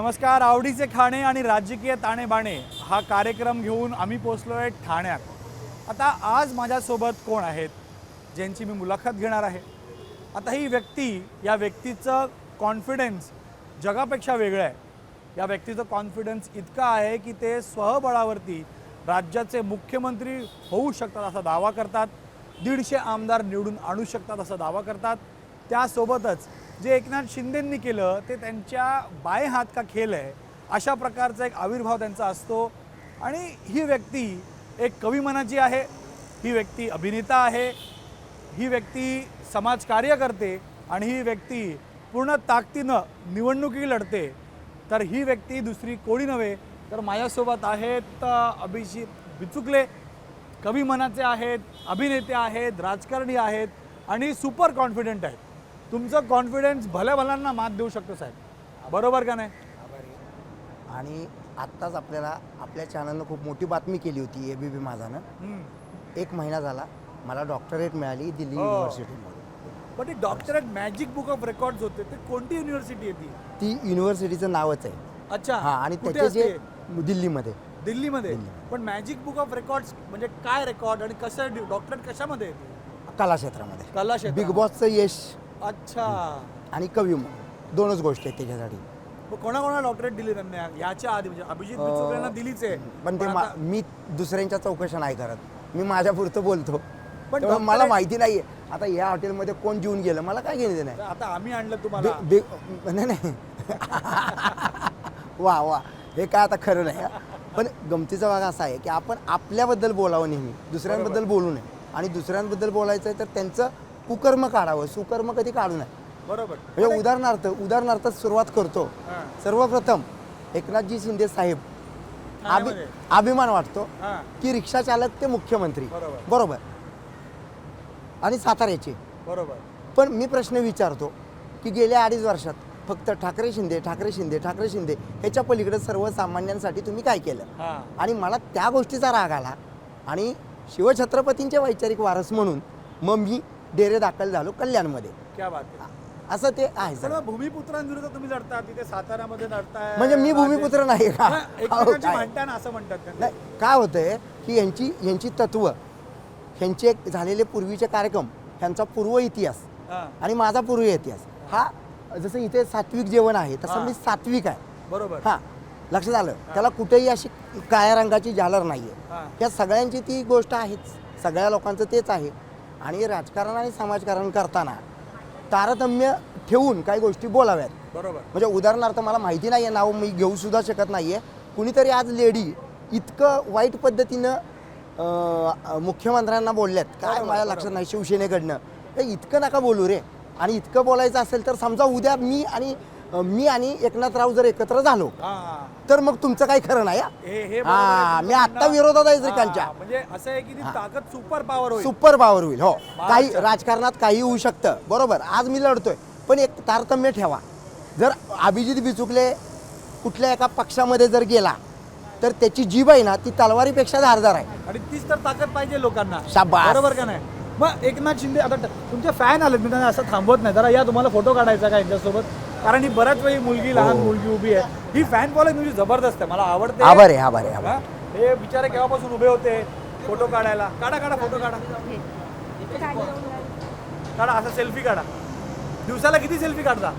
नमस्कार. आवडीचे खाणे आणि राजकीय ताणेबाणे हा कार्यक्रम घेऊन आम्ही पोचलो आहे ठाण्यात. आता आज माझ्यासोबत कोण आहेत ज्यांची मी मुलाखत घेणार आहे. आता ही व्यक्ती, या व्यक्तीचं कॉन्फिडन्स जगापेक्षा वेगळं आहे. या व्यक्तीचं कॉन्फिडन्स इतका आहे की ते स्वबळावरती राज्याचे मुख्यमंत्री होऊ शकतात असा दावा करतात. 150 आमदार निवडून आणू शकतात असा दावा करतात. त्यासोबतच जे एकनाथ शिंदेंनी केलं ते त्यांच्या बाएं हात का खेल आहे अशा प्रकारचा एक आविर्भाव त्यांचा असतो. आणि ही व्यक्ती एक कवी मनाची आहे, ही व्यक्ती अभिनेता आहे, ही व्यक्ती समाजकार्य करते आणि ही व्यक्ती पूर्ण ताकदीनं निवडणुकी लढते. तर ही व्यक्ती दुसरी कोणी नव्हे तर माझ्यासोबत आहेत अभिजित बिचुकले. कवी मनाचे आहेत, अभिनेते आहेत, राजकारणी आहेत आणि सुपर कॉन्फिडंट आहेत. तुमचं कॉन्फिडन्स भल्या भल्यांना मात देऊ शकतो साहेब, बरोबर का नाही? आणि आत्ताच आपल्या चॅनलनं खूप मोठी बातमी केली होती ABP माझानं. 1 महिना झाला मला डॉक्टरेट मिळाली दिल्ली युनिव्हर्सिटीमध्ये. पण ती doctorate magic book of records होते, ते कोणती युनिव्हर्सिटी आहे ती युनिव्हर्सिटीचं नावच आहे. अच्छा. हां, आणि कुठे त्याचे जे असते? दिल्लीमध्ये. दिल्लीमध्ये. पण मॅजिक बुक ऑफ रेकॉर्ड्स म्हणजे काय रेकॉर्ड आणि कसं डॉक्टरेट कशामध्ये येते? कला क्षेत्रामध्ये. कला क्षेत्र. बिग बॉसचं यश अच्छा. आणि कवी दोनच गोष्टी आहेत त्याच्यासाठी. मग कोणाकोणाला डॉक्टरेट दिली त्यांना याच्या आधी? म्हणजे अभिजित बिचुकलेंना दिलीच आहे, पण ते मी दुसऱ्यांच्या चौकशा नाही करत, मी माझ्यापुरतं बोलतो. पण पण मला माहिती नाहीये आता या हॉटेलमध्ये कोण जेवून गेलं, मला काय घेणं नाही. आता आम्ही आणलं तुम्हाला. नाही वा वा, हे काय आता खरं नाही. पण गमतीचा भाग असा आहे की आपण आपल्याबद्दल बोलावं नेहमी, दुसऱ्यांबद्दल बोलू नये. आणि दुसऱ्यांबद्दल बोलायचं आहे तर त्यांचं कुकर्म काढावं, सुकर्म कधी काढू नये. बरोबर. म्हणजे उदाहरणार्थ सुरुवात करतो. सर्वप्रथम एकनाथजी शिंदे साहेब, अभिमान वाटतो की रिक्षा चालक ते मुख्यमंत्री, बरोबर, आणि साताऱ्याचे, बरोबर. पण मी प्रश्न विचारतो की गेल्या 2.5 वर्षात फक्त ठाकरे शिंदे ह्याच्या पलीकडे सर्वसामान्यांसाठी तुम्ही काय केलं? आणि मला त्या गोष्टीचा राग आला आणि शिवछत्रपतींचे वैचारिक वारस म्हणून मग मी डेरे दाखल झालो कल्याणमध्ये. क्या बात आहे. असं ते आहे. सर्व भूमिपुत्रांविरुद्ध तुम्ही लढता, तिथे साताऱ्यामध्ये लढताय. म्हणजे मी भूमिपुत्र नाही का? म्हणता ना असं म्हणतात. नाही, काय होतंय की यांची तत्व, ह्यांचे एक झालेले पूर्वीचे कार्यक्रम, ह्यांचा पूर्व इतिहास आणि माझा पूर्व इतिहास हा, जसं इथे सात्विक जेवण आहे तसं मी सात्विक आहे. बरोबर. हां, लक्षात आलं. त्याला कुठेही अशी काळ्या रंगाची झालर नाहीये. या सगळ्यांची ती गोष्ट आहेच, सगळ्या लोकांचं तेच आहे. आणि राजकारण आणि समाजकारण करताना तारतम्य ठेवून काही गोष्टी बोलाव्यात. बरोबर. म्हणजे उदाहरणार्थ मला माहिती नाही आहे, नाव मी घेऊ सुद्धा शकत नाहीये. कुणीतरी आज लेडी इतकं वाईट पद्धतीनं मुख्यमंत्र्यांना बोलल्यात, काय माझ्या लक्षात नाही, शिवसेनेकडनं. हे इतकं नका बोलू रे. आणि इतकं बोलायचं असेल तर समजा उद्या मी आणि एकनाथराव जर एकत्र झालो तर मग तुमचं काही खरं नाही. मी आत्ता विरोधात आहे श्रीकांतच्या. म्हणजे असं आहे की ती ताकद सुपर पॉवर होईल. हो, काही राजकारणात काही होऊ शकतं, बरोबर. आज मी लढतोय, पण एक तारतम्य ठेवा. जर अभिजित बिचुकले कुठल्या एका पक्षामध्ये जर गेला तर त्याची जीभ आहे ना ती तलवारीपेक्षा धारदार आहे. आणि तीच तर ताकद पाहिजे लोकांना. शाबास. बरोबर का नाही? मग एकनाथ शिंदे, आता तुमचे फॅन आलेत, मी त्यांना असं थांबवत नाही, जरा या तुम्हाला फोटो काढायचा का यांच्यासोबत? कारण ही बऱ्याच वेळी मुलगी, लहान मुलगी उभी आहे. ही फॅन फॉलोइंग तुझी जबरदस्त आहे, मला आवडते. आभार आहे. हे बिचारे केव्हापासून उभे होते फोटो काढायला. काढा फोटो काढा, असा सेल्फी काढा. दिवसाला किती सेल्फी काढता?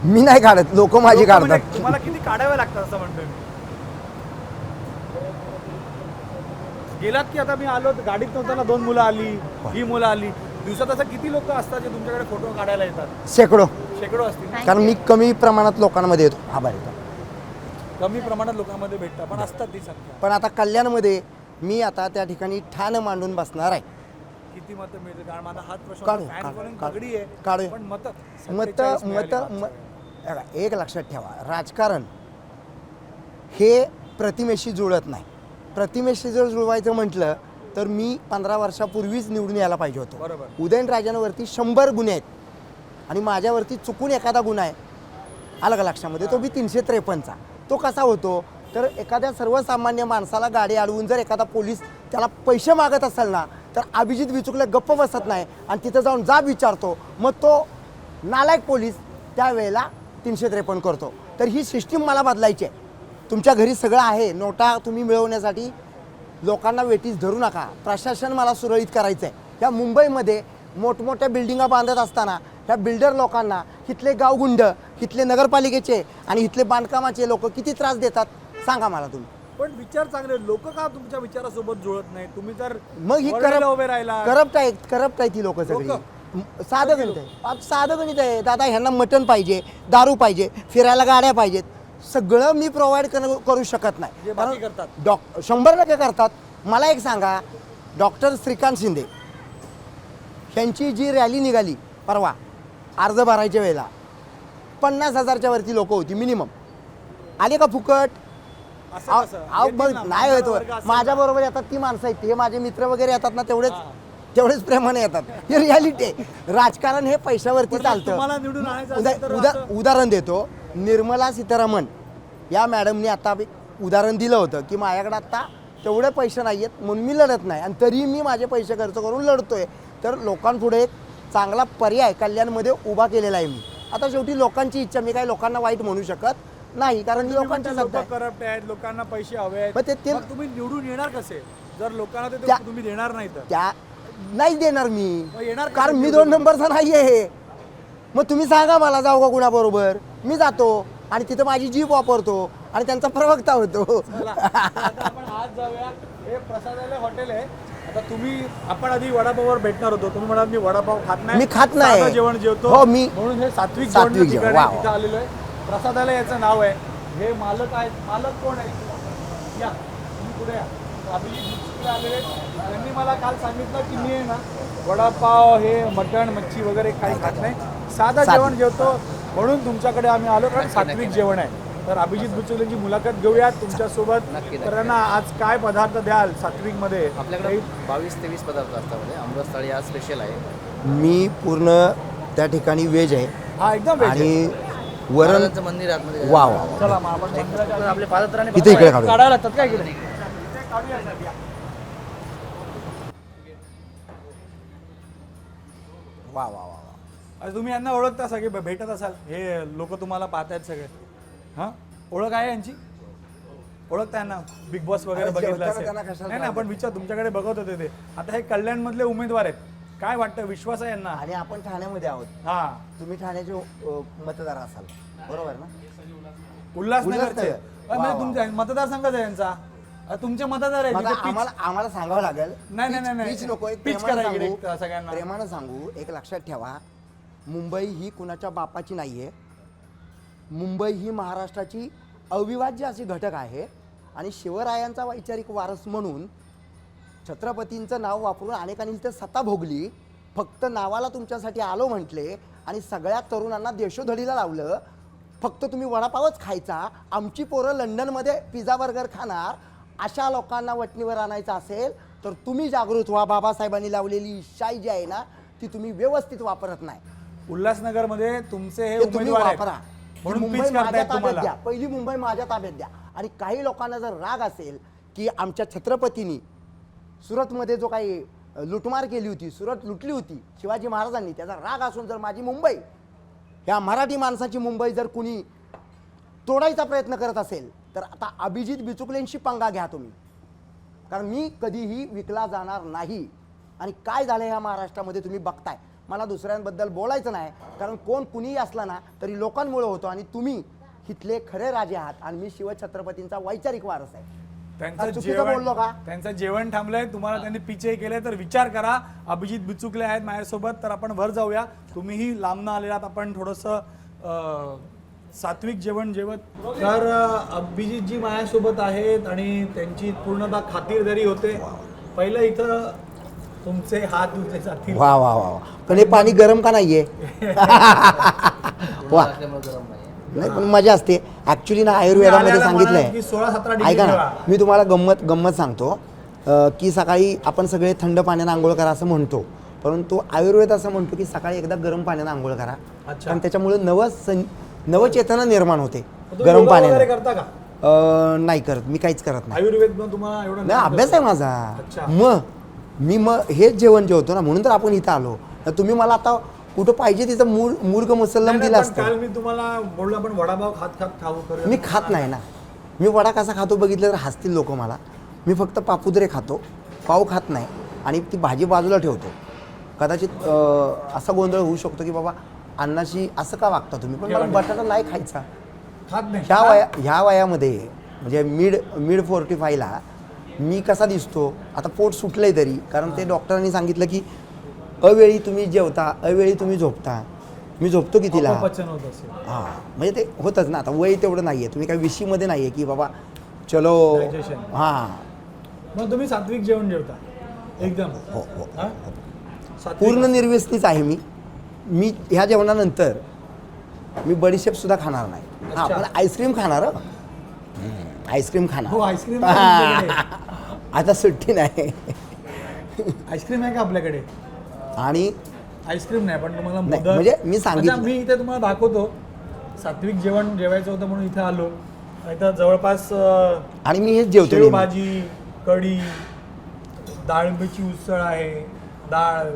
मी नाही काढत, लोक माझी काढतात. तुम्हाला किती काढावे लागतात असं म्हणतोय मी. गेलात की आता मी आलो गाडीत नव्हताना 2 मुलं आली, ही मुलं आली. दिवसात असं किती लोक असतात जे तुमच्याकडे फोटो काढायला येतात? शेकडो असतील. कारण मी कमी प्रमाणात लोकांमध्ये येतो. आभार आहे. कमी प्रमाणात लोकांमध्ये भेटतात, पण असतात ती संख्या. पण आता कल्याणमध्ये मी आता त्या ठिकाणी ठाण मांडून बसणार आहे. किती मतं मिळतील? कारण माझा हाच प्रश्न, तगडी आहे, पण मत एक लक्षात ठेवा, राजकारण हे प्रतिमेशी जुळत नाही. प्रतिमेशी जर जुळवायचं म्हटलं तर मी 15 वर्षापूर्वीच निवडून यायला पाहिजे होतो. उदयनराजांवरती 100 गुन्हे आहेत आणि माझ्यावरती चुकून एखादा गुन्हा आहे, आलं का लक्षामध्ये, तो बी 353चा. तो कसा होतो तर एखाद्या सर्वसामान्य माणसाला गाडी अडवून जर एखादा पोलीस त्याला पैसे मागत असेल ना तर अभिजित बिचुकले गप्प बसत नाही आणि तिथं जाऊन जाब विचारतो. मग तो नालायक पोलीस त्यावेळेला 353 करतो. तर ही सिस्टीम मला बदलायची आहे. तुमच्या घरी सगळं आहे, नोटा तुम्ही मिळवण्यासाठी लोकांना वेटीस धरू नका. प्रशासन मला सुरळीत करायचं आहे. या मुंबईमध्ये मोठमोठ्या बिल्डिंगा बांधत असताना ह्या बिल्डर लोकांना इथले गावगुंड, इथले नगरपालिकेचे आणि इथले बांधकामाचे लोक किती त्रास देतात सांगा मला तुम्ही. पण विचार चांगले, लोक का तुमच्या विचारासोबत जुळत नाही? तुम्ही तर मग ही वरळीला उभे राहिला. करप्ट आहे ती लोक सगळी. साधं गणित आहे, साधं गणित आहे. दादा ह्यांना मटण पाहिजे, दारू पाहिजे, फिरायला गाड्या पाहिजेत, सगळं मी प्रोव्हाइड करू शकत नाही. जे बाकी करतात. 100% करतात. मला एक सांगा, डॉक्टर श्रीकांत शिंदे यांची जी रॅली निघाली परवा अर्ज भरायच्या वेळेला 50,000च्या वरती लोक होती मिनिमम. आले का फुकट? असं कसं? येतील बघ ना, नाही वर्ग होतो. असेल माझ्या बरोबर येतात ती माणसं आहेत, हे माझे मित्र वगैरे येतात ना, तेवढेच प्रेमाने येतात. हे रियालिटी आहे. राजकारण हे पैशावरती पण चालतं. तुम्हाला निवडून आणायचं असेल तर असं- उदाहरण देतो. निर्मला सीतारामन या मॅडमने आता उदाहरण दिलं होतं की माझ्याकडे आता तेवढे पैसे नाही आहेत म्हणून मी लढत नाही, आणि तरी मी माझे पैसे खर्च करून लढतोय. तर लोकांपुढे एक चांगला पर्याय कल्याणमध्ये उभा केलेला आहे मी. आता शेवटी लोकांची इच्छा, मी काही लोकांना वाईट म्हणू शकत नाही, कारण ही लोकांची लोक सत्ता आहे. करप्ट आहेत, लोकांना पैसे हवे आहेत. मग ते- मग तुम्ही निवडून येणार कसे जर लोकांना ते त्या- तुम्ही देणार नाही तर? त्या नाही देणार मी, मग येणार कारण कसे मी निवडून? 2 नंबरचा नाही आहे. मग तुम्ही सांगा मला, जाऊ का कुणाबरोबर? मी जातो आणि तिथं माझी जीप वापरतो आणि त्यांचा प्रवक्ता होतो. चला, आता आपण आज जाऊया. हे प्रसादालय हॉटेल आहे. आता आपण आधी वडापाववर भेटणार होतो, तुम्ही म्हणाल मी वडापाव खात नाही, मी खात नाही. साधं जेवण जेवतो. हो, मी म्हणून हे सात्विक सात्विक जेवण जेवण, ठिकाणी वा, तिथं वा. आलेलो आहे. प्रसादालय याचं नाव आहे. हे मालक आहेत. मालक कोण आहे? या तुम्ही पुढे या. अभिजित बुचकुले आलेले आहेत. त्यांनी मला काल सांगितलं की मी आहे ना वडापाव, हे मटण, मच्छी वगैरे काही खात नाही, साधं जेवण जेवतो, म्हणून तुमच्याकडे आम्ही आलो, कारण सात्विक जेवण आहे. तर अभिजित बुचकुलेंची मुलाखत घेऊया तुमच्यासोबत. तर त्यांना आज काय पदार्थ द्याल सात्विकमध्ये? आपल्याकडे 22 ते 20 पदार्थ असतात. म्हणजे अमृत थाळी आज स्पेशल आहे. मी पूर्ण त्या ठिकाणी व्हेज आहे हा एकदम veg आहे. आणि वरण. महाराजांचं मंदिर आहे आतमध्ये. वा वा वा. चला मग आपण मंदिराच्या तर आपले पादत्राणे इथे इकडे काढू. काढायला लागतात काय इकडे? काढूया सर, या. वा वा वा वा. आज तुम्ही यांना ओळखता, सगळे भेटत असाल, हे लोक तुम्हाला पाहतायत सगळे. हां, ओळख आहे यांची? ओळखता यांना? बिग बॉस वगैरे अरे बघितलं जेवताना असेल. त्यांना कशाला नाही ना, आपण विचार, तुमच्याकडे बघत होते ते. आता हे कल्याणमधले उमेदवार आहेत, काय वाटतं, विश्वास आहे यांना? आणि आपण ठाण्यामध्ये आहोत. हा, तुम्ही ठाण्याचे मतदार असाल, बरोबर ना? उल्हासनगरचे. उल्हासनगर. म्हणजे वा, वा. तुमच्या मतदारसंघच आहे यांचा. तुमचे मतदार आहेत मग इथे pitch- आम्हाला सांगावं लागेल. नाही, नाही, नाही, pitch नको, एक pitch प्रेमानं करा इकडे सांगू. सगळ्यांना. प्रेमानं सांगू, एक लक्षात ठेवा, मुंबई ही कुणाच्या बापाची नाहीये. मुंबई ही महाराष्ट्राची अविभाज्य अशी घटक आहे, आणि शिवरायांचा वैचारिक वारस म्हणून छत्रपतींचं नाव वापरून अनेकांनी इथं सत्ता भोगली. फक्त नावाला तुमच्यासाठी आलो म्हटले आणि सगळ्या तरुणांना देशोधडीला लावलं. फक्त तुम्ही वडापावच खायचा, आमची पोरं लंडनमध्ये पिझ्झा बर्गर खाणार, अशा लोकांना वटणीवर आणायचं असेल तर तुम्ही जागृत व्हा. बाबासाहेबांनी लावलेली शाई जी आहे ना, ती तुम्ही व्यवस्थित वापरत नाही. उल्हासनगरमध्ये तुमचे हे ते तुम्ही उमेदवार आहेत. वापरा. म्हणून मुंबई pitch माझ्या करतायत ताब्यात तुम्हाला. द्या. पहिली मुंबई माझ्या ताब्यात द्या. आणि काही लोकांना जर राग असेल की आमच्या छत्रपतींनी सुरतमध्ये जो काही लुटमार केली होती, सुरत लुटली होती शिवाजी महाराजांनी, त्याचा राग असून जर माझी मुंबई, ह्या मराठी माणसाची मुंबई जर कुणी तोडायचा प्रयत्न करत असेल तर आता अभिजित बिचुकलेंशी पंगा घ्या तुम्ही, कारण मी कधीही विकला जाणार नाही. आणि काय झालं ह्या महाराष्ट्रामध्ये तुम्ही बघताय. मला दुसऱ्यांबद्दल बोलायचं नाही, कारण कोण कुणीही असला ना तरी लोकांमुळे होतो, आणि तुम्ही इथले खरे राजे आहात आणि मी शिवछत्रपतींचा वैचारिक वारस आहे. त्यांचं चुकीचं जेवण बोललो का? त्यांचं जेवण थांबलंय, तुम्हाला त्यांनी पिचे केले, तर विचार करा. अभिजित बिचुकले आहेत माझ्यासोबत, तर आपण वर जाऊया. तुम्हीही लांबनं आलेलात, आपण थोडंसं सात्विक जेवण जेवत. तर अभिजितजी माझ्यासोबत आहेत आणि त्यांची पूर्णतः खातिरदारी होते. पहिलं इथं तुमचे हात धुतले जातील. वा वा वा वा. पण हे पाणी गरम का नाहीये? वा. असल्यामुळे गरम नाही. नाही, पण मजा असते. ऍक्च्युली ना आयुर्वेदामध्ये आल्याला म्हणाल सांगितलंय, की 16-17 डिग्री ऐका ना, ठेवा. मी तुम्हाला गंमत सांगतो की सकाळी आपण सगळे थंड पाण्याने आंघोळ करा असं म्हणतो, परंतु आयुर्वेद असं म्हणतो की सकाळी एकदा गरम पाण्याने आंघोळ करा, अच्छा. आणि त्याच्यामुळे नवचेतना निर्माण होते. तुम्ही गरम योगा वगैरे पाण्याने करता का? नाही करत, मी काहीच करत नाही. आयुर्वेद मग तुम्हाला एवढं नाही, अभ्यास आहे माझा. अच्छा. मग हेच जेवण जेवतो ना, म्हणून तर आपण इथं आलो. तर तुम्ही मला आता कुठं पाहिजे तिथं मूर्ग मुसल्लम नाही, दिलं पण असतं. काल मी तुम्हाला बोललो आपण वडापाव खात खात खाऊ करूया. मी खात नाही ना. मी वडा कसा खातो बघितलं तर हसतील लोक मला. मी फक्त पापुद्रे खातो, पाव खात नाही आणि ती भाजी बाजूला ठेवतो. कदाचित असा गोंधळ होऊ शकतो की बाबा अन्नाशी असं का वागता तुम्ही, पण मला बटाटा नाही खायचा. खात नाही ह्या वयामध्ये म्हणजे मिड 45ला मी कसा दिसतो. आता पोट सुटलंय तरी, कारण ते डॉक्टरांनी सांगितलं की अवेळी तुम्ही जेवता, अवेळी तुम्ही झोपता. मी झोपतो कितीला? अपचन होत असेल. हां, म्हणजे ते होतच ना. आता वय तेवढं नाही आहे, तुम्ही काही विशीमध्ये नाही आहे की बाबा चलो. Digestion. हां, मग तुम्ही सात्विक जेवण जेवता एकदम? हो हो हा? सात्विक. पूर्ण निर्व्यसनीच आहे मी ह्या जेवणानंतर मी बडीशेप सुद्धा खाणार नाही. हां, अच्छा. पण आईस्क्रीम खाणार. आईस्क्रीम हो, खाणार. आईस्क्रीम आहे आपल्याकडे. आता सुट्टी नाही. आईस्क्रीम आहे का आपल्याकडे? आणि आईस्क्रीम नाही, पण तुम्हाला नाही, मोदक. म्हणजे मी सांगितलं. अच्छा, मी इथे तुम्हाला दाखवतो. सात्विक जेवण जेवायचं होतं म्हणून इथे आलो. इथं जवळपास आणि मी हेच जेवतो नेहमी. भाजी, कढी, डाळिंबीची उसळ आहे, डाळ,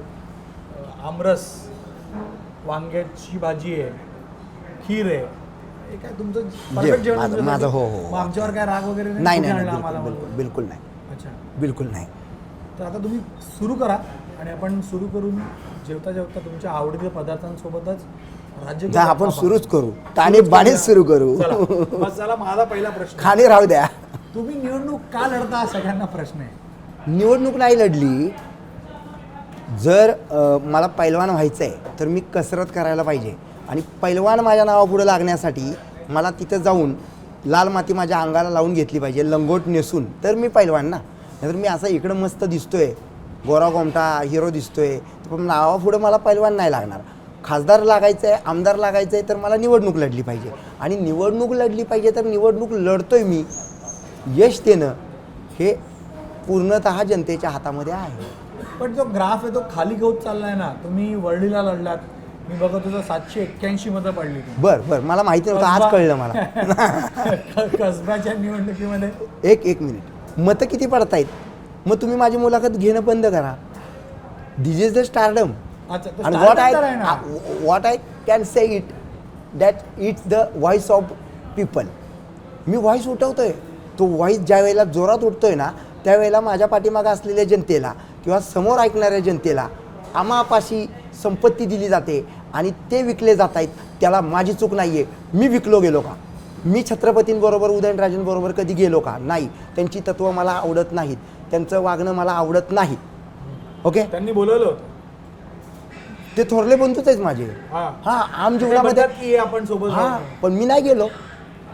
आमरस, वांग्याची भाजी आहे, खीर आहे. हे काय तुमचं परफेक्ट जेवण माझं- तुमच्यासाठी? माझं, हो. मग आमच्यावर काय राग वगैरे नाही कुठे नाही आणला आम्हाला बिलकुल म्हणून? बिलकुल नाही. अच्छा, बिलकुल नाही. तर आता तुम्ही सुरू करा आणि आपण सुरू करून जेवता जेवता तुमच्या आवडीच्या पदार्थांसोबतच राज्य जा, आपण सुरूच करू. ताणे बाणेच सुरू करू. चला, माझा पहिला प्रश्न. खाणे राहू द्या. तुम्ही निवडणूक का लढता हा सगळ्यांना प्रश्न आहे. निवडणूक नाही लढली. जर मला पैलवान व्हायचं आहे तर मी कसरत करायला पाहिजे. आणि पैलवान माझ्या नावापुढे लागण्यासाठी मला तिथं जाऊन लाल माती माझ्या अंगाला लावून घेतली पाहिजे, लंगोट नेसून, तर मी पैलवान ना. नाहीतर मी असं इकडं मस्त दिसतोय, गोरा गोमटा हिरो दिसतोय, पण नावापुढं मला पैलवान नाही लागणार. खासदार लागायचं आहे, आमदार लागायचं आहे तर मला निवडणूक लढली पाहिजे. आणि निवडणूक लढली पाहिजे तर निवडणूक लढतोय मी. यश देणं हे पूर्णतः जनतेच्या हातामध्ये आहे. पण जो ग्राफ आहे तो खाली घेऊन चाललाय ना. तुम्ही वर्लीला लढलात, मी बघत तुझं 781 मतं पडली. बरं मला माहिती नव्हतं, आज कळलं मला. कसब्याच्या निवडणुकीमध्ये एक मिनिट, मतं किती पडतायत? मग तुम्ही माझी मुलाखत घेणं बंद करा. This is the stardom. अच्छा, तो आणि startup तर आहे ना. What I can say it that it's the voice of people. मी व्हॉइस उठवतोय. तो व्हॉइस ज्या वेळेला जोरात उठतोय ना, त्यावेळेला माझ्या पाठीमागं असलेल्या जनतेला किंवा समोर ऐकणाऱ्या जनतेला आमापाशी संपत्ती दिली जाते आणि ते विकले जात आहेत. त्याला माझी चूक नाही आहे. मी विकलो गेलो का? मी छत्रपतींबरोबर उदयनराजेंबरोबर कधी गेलो का? नाही. त्यांची तत्त्व मला आवडत नाहीत, त्यांचं वागणं मला आवडत नाही. ओके, त्यांनी बोलवलं होतं. ते थोरले बंधूच आहेत माझे. हां, आम जीवनामध्ये. म्हणतात की आपण सोबत हां, जाऊ. पण मी नाही गेलो.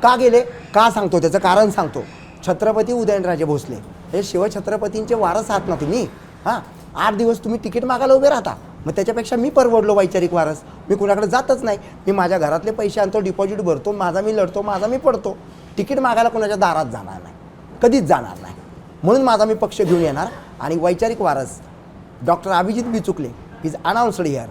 का गेले? का सांगतो, त्याचं कारण सांगतो. छत्रपती उदयनराजे भोसले हे शिवछत्रपतींचे वारस आहात ना तुम्ही. हां, 8 दिवस तुम्ही तिकीट मागायला उभे राहता. मग त्याच्यापेक्षा मी परवडलो वैचारिक वारस. मी कुणाकडे जातच नाही. मी माझ्या घरातले पैसे आणतो, डिपॉझिट भरतो, माझा मी लढतो, माझा मी पडतो. तिकीट मागायला कुणाच्या दारात जाणार नाही, कधीच जाणार नाही. म्हणून माझा मी पक्ष घेऊन येणार. आणि वैचारिक वारस doctor Abhijit Bichukale is announced here.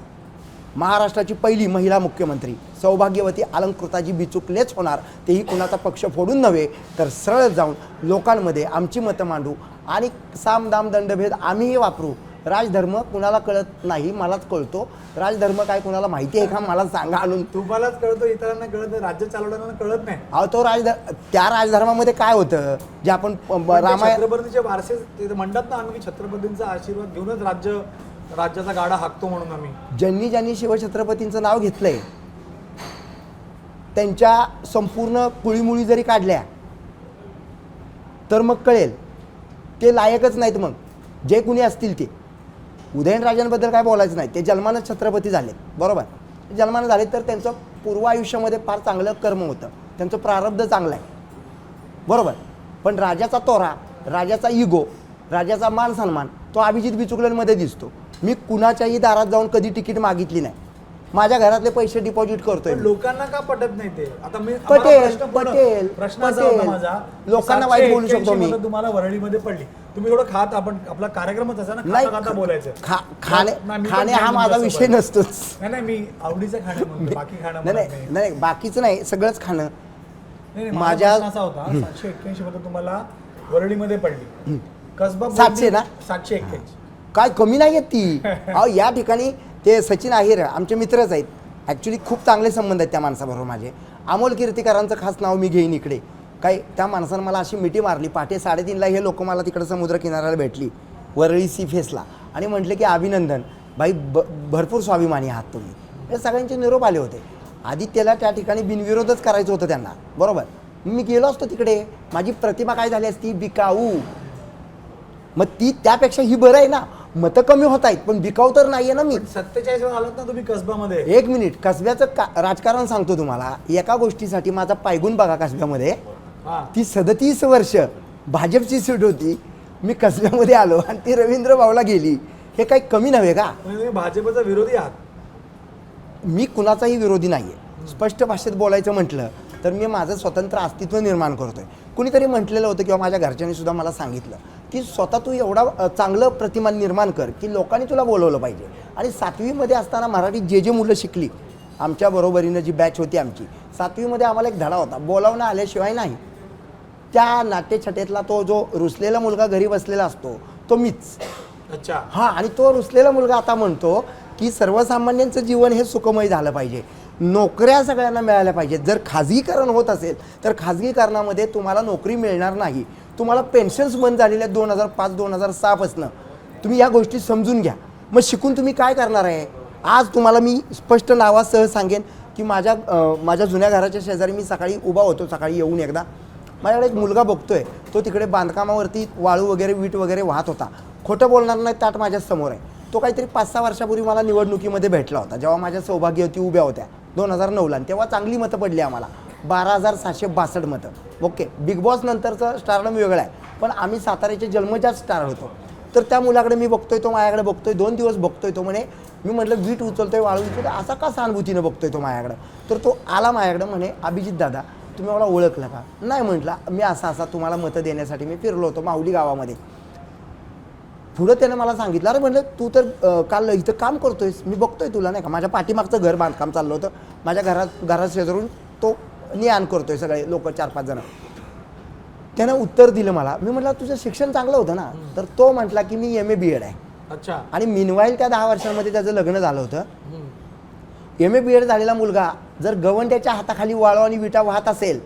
महाराष्ट्राची पहिली महिला मुख्यमंत्री सौभाग्यवती अलंकृताजी बिचुकलेच होणार. तेही कुणाचा पक्ष फोडून नव्हे, तर सरळ जाऊन लोकांमध्ये आमची मतं मांडू आणि सामदाम दंडभेद आम्हीही वापरू. राजधर्म कुणाला कळत नाही, मलाच कळतो. राजधर्म काय कुणाला माहिती आहे का? मला सांगा आणून. तुम्हालाच कळतो, इतरांना कळत नाही, राज्य चालवणाऱ्यांना कळत नाही. अहो, तो त्या राजधर्मामध्ये काय होतं जे आपण रामायण. छत्रपतीचे वारसे ते म्हणतात ना, आम्ही छत्रपतींचा आशीर्वाद घेऊनच राज्याचा गाडा हाकतो म्हणून आम्ही. ज्यांनी शिवछत्रपतींचं नाव घेतलंय त्यांच्या संपूर्ण कुळीमुळी जरी काढल्या तर मग कळेल ते लायकच नाहीत. मग जे कुणी असतील ते. उदयनराजांबद्दल काय बोलायचं नाही, ते जन्मानं छत्रपती झालेत, बरोबर. जन्मानं झाले तर त्यांचं पूर्व आयुष्यामध्ये फार चांगलं कर्म होतं, त्यांचं प्रारब्ध चांगलं आहे, बरोबर. पण राजाचा तोरा, राजाचा इगो, राजाचा मान सन्मान तो अभिजित बिचुकलेंमध्ये दिसतो. मी कुणाच्याही दारात जाऊन कधी तिकीट मागितली नाही. माझ्या घरातले पैसे डिपॉझिट करतोय. पण लोकांना का पटत नाही ते? आता मी पटेल प्रश्न असा होता माझा, लोकांना वाईट बोलू शकतो मी. तुम्हाला वरळीमध्ये पडली, तुम्ही थोडं खात, आपण आपला कार्यक्रमच असा ना, खाता बोलायचं. खाणे हा माझा विषय नसतोच. नाही, मी आवडीचं खाणं म्हणतो, बाकी खाणं नाही, बाकीचं नाही, सगळंच खाणं. माझ्या असा होता 781 मध्ये तुम्हाला वरळीमध्ये पडली. कसबा 700 ना? 781. काय कमी नाही आहेत ती. अहो, या ठिकाणी ते सचिन आहेर आमचे मित्रच आहेत. ॲक्च्युली खूप चांगले संबंध आहेत त्या माणसाबरोबर माझे. अमोल कीर्तिकरांचं खास नाव मी घेईन इकडे. काय त्या माणसानं मला अशी मिठी मारली पहाटे 3:30ला. हे लोक मला तिकडं समुद्र किनाऱ्याला भेटली वरळी सी फेसला आणि म्हटलं की अभिनंदन भाई, भरपूर स्वाभिमानी आहात तुम्ही. हे सगळ्यांचे निरोप आले होते. आदित्यला त्या ठिकाणी बिनविरोधच करायचं होतं त्यांना, बरोबर. मी गेलो असतो तिकडे, माझी प्रतिमा काय झाली असती, बिकाऊ. मग ती त्यापेक्षा ही बरं आहे ना. मतं कमी होत आहेत पण बिकाऊ तर नाही आहे ना मी. 47 वर आलात ना तुम्ही कसबामध्ये. एक मिनिट, कसब्याचं राजकारण सांगतो तुम्हाला. एका गोष्टीसाठी माझा पायगुण बघा कसब्यामध्ये. हा. ती 37 वर्ष भाजपची सीट होती. मी कसब्यामध्ये आलो आणि ती रवींद्र भाऊला गेली. हे काही कमी नव्हे का? म्हणजे तुम्ही भाजपचा विरोधी आहात. मी कुणाचाही विरोधी नाही आहे. स्पष्ट भाषेत बोलायचं म्हटलं तर मी माझं स्वतंत्र अस्तित्व निर्माण करतोय. कुणीतरी म्हटलेलं होतं किंवा माझ्या घरच्यांनी सुद्धा मला सांगितलं की स्वतः तू एवढा चांगलं प्रतिमा निर्माण कर की लोकांनी तुला बोलवलं पाहिजे. आणि 7वीमध्ये असताना मराठीत जे मुलं शिकली आमच्या बरोबरीनं जी बॅच होती आमची, 7वीमध्ये आम्हाला एक धडा होता, बोलावणं आल्याशिवाय नाही. त्या नाट्यछटेतला तो जो रुसलेला मुलगा घरी बसलेला असतो तो मीच. अच्छा. हां, आणि तो रुसलेला मुलगा आता म्हणतो की सर्वसामान्यांचं जीवन हे सुखमय झालं पाहिजे, नोकऱ्या सगळ्यांना मिळाल्या पाहिजेत. जर खाजगीकरण होत असेल तर खाजगीकरणामध्ये तुम्हाला नोकरी मिळणार नाही. तुम्हाला पेन्शन्स बंद झालेल्या 2005-2006 पासनं. तुम्ही या गोष्टी समजून घ्या. मग शिकून तुम्ही काय करणार आहे? आज तुम्हाला मी स्पष्ट नावासह सांगेन की माझ्या जुन्या घराच्या शेजारी मी सकाळी उभा होतो, सकाळी येऊन एकदा माझ्याकडे एक मुलगा बघतोय, तो तिकडे बांधकामावरती वाळू वगैरे वीट वगैरे वाहत होता. खोटं बोलणार नाही, ताट माझ्या समोर आहे. तो काहीतरी 5-6 वर्षापूर्वी मला निवडणुकीमध्ये भेटला होता, जेव्हा माझ्या सौभाग्यवती उभ्या होत्या 2009ला. आणि तेव्हा चांगली मतं पडली आम्हाला, 12,762 मतं. ओके, बिग बॉस नंतरचं स्टारडम वेगळं आहे, पण आम्ही साताऱ्याचे जन्मजात स्टार होतो. तर त्या मुलाकडे मी बघतोय, तो माझ्याकडे बघतोय, 2 दिवस बघतोय. तो म्हणे, मी म्हटलं वीट उचलतोय, वाळू उचलतोय, असा का सहानुभूतीनं बघतोय तो माझ्याकडं? तर तो आला माझ्याकडं, म्हणे अभिजित दादा तुम्ही मला ओळखलं का? नाही म्हटलं, मी असा तुम्हाला मतं देण्यासाठी मी फिरलो होतो माऊली गावामध्ये. पुढं त्यानं मला सांगितलं, अरे म्हटलं तू तर काल इथं काम करतोयस, मी बघतोय तुला नाही का. माझ्या पाठीमागचं घर बांधकाम चाललं होतं, माझ्या घरात शेजारून तो ने-आण करतोय सगळे लोक 4-5 जण. त्यानं उत्तर दिलं मला. मी म्हटलं तुझं शिक्षण चांगलं होतं ना? तर तो म्हटला की मी MA BEd आहे. अच्छा. आणि मिनवाईल त्या 10 वर्षांमध्ये त्याचं लग्न झालं होतं. MA BEd झालेला मुलगा जर गवंड्याच्या हाताखाली वाळू आणि विटा वाहत असेल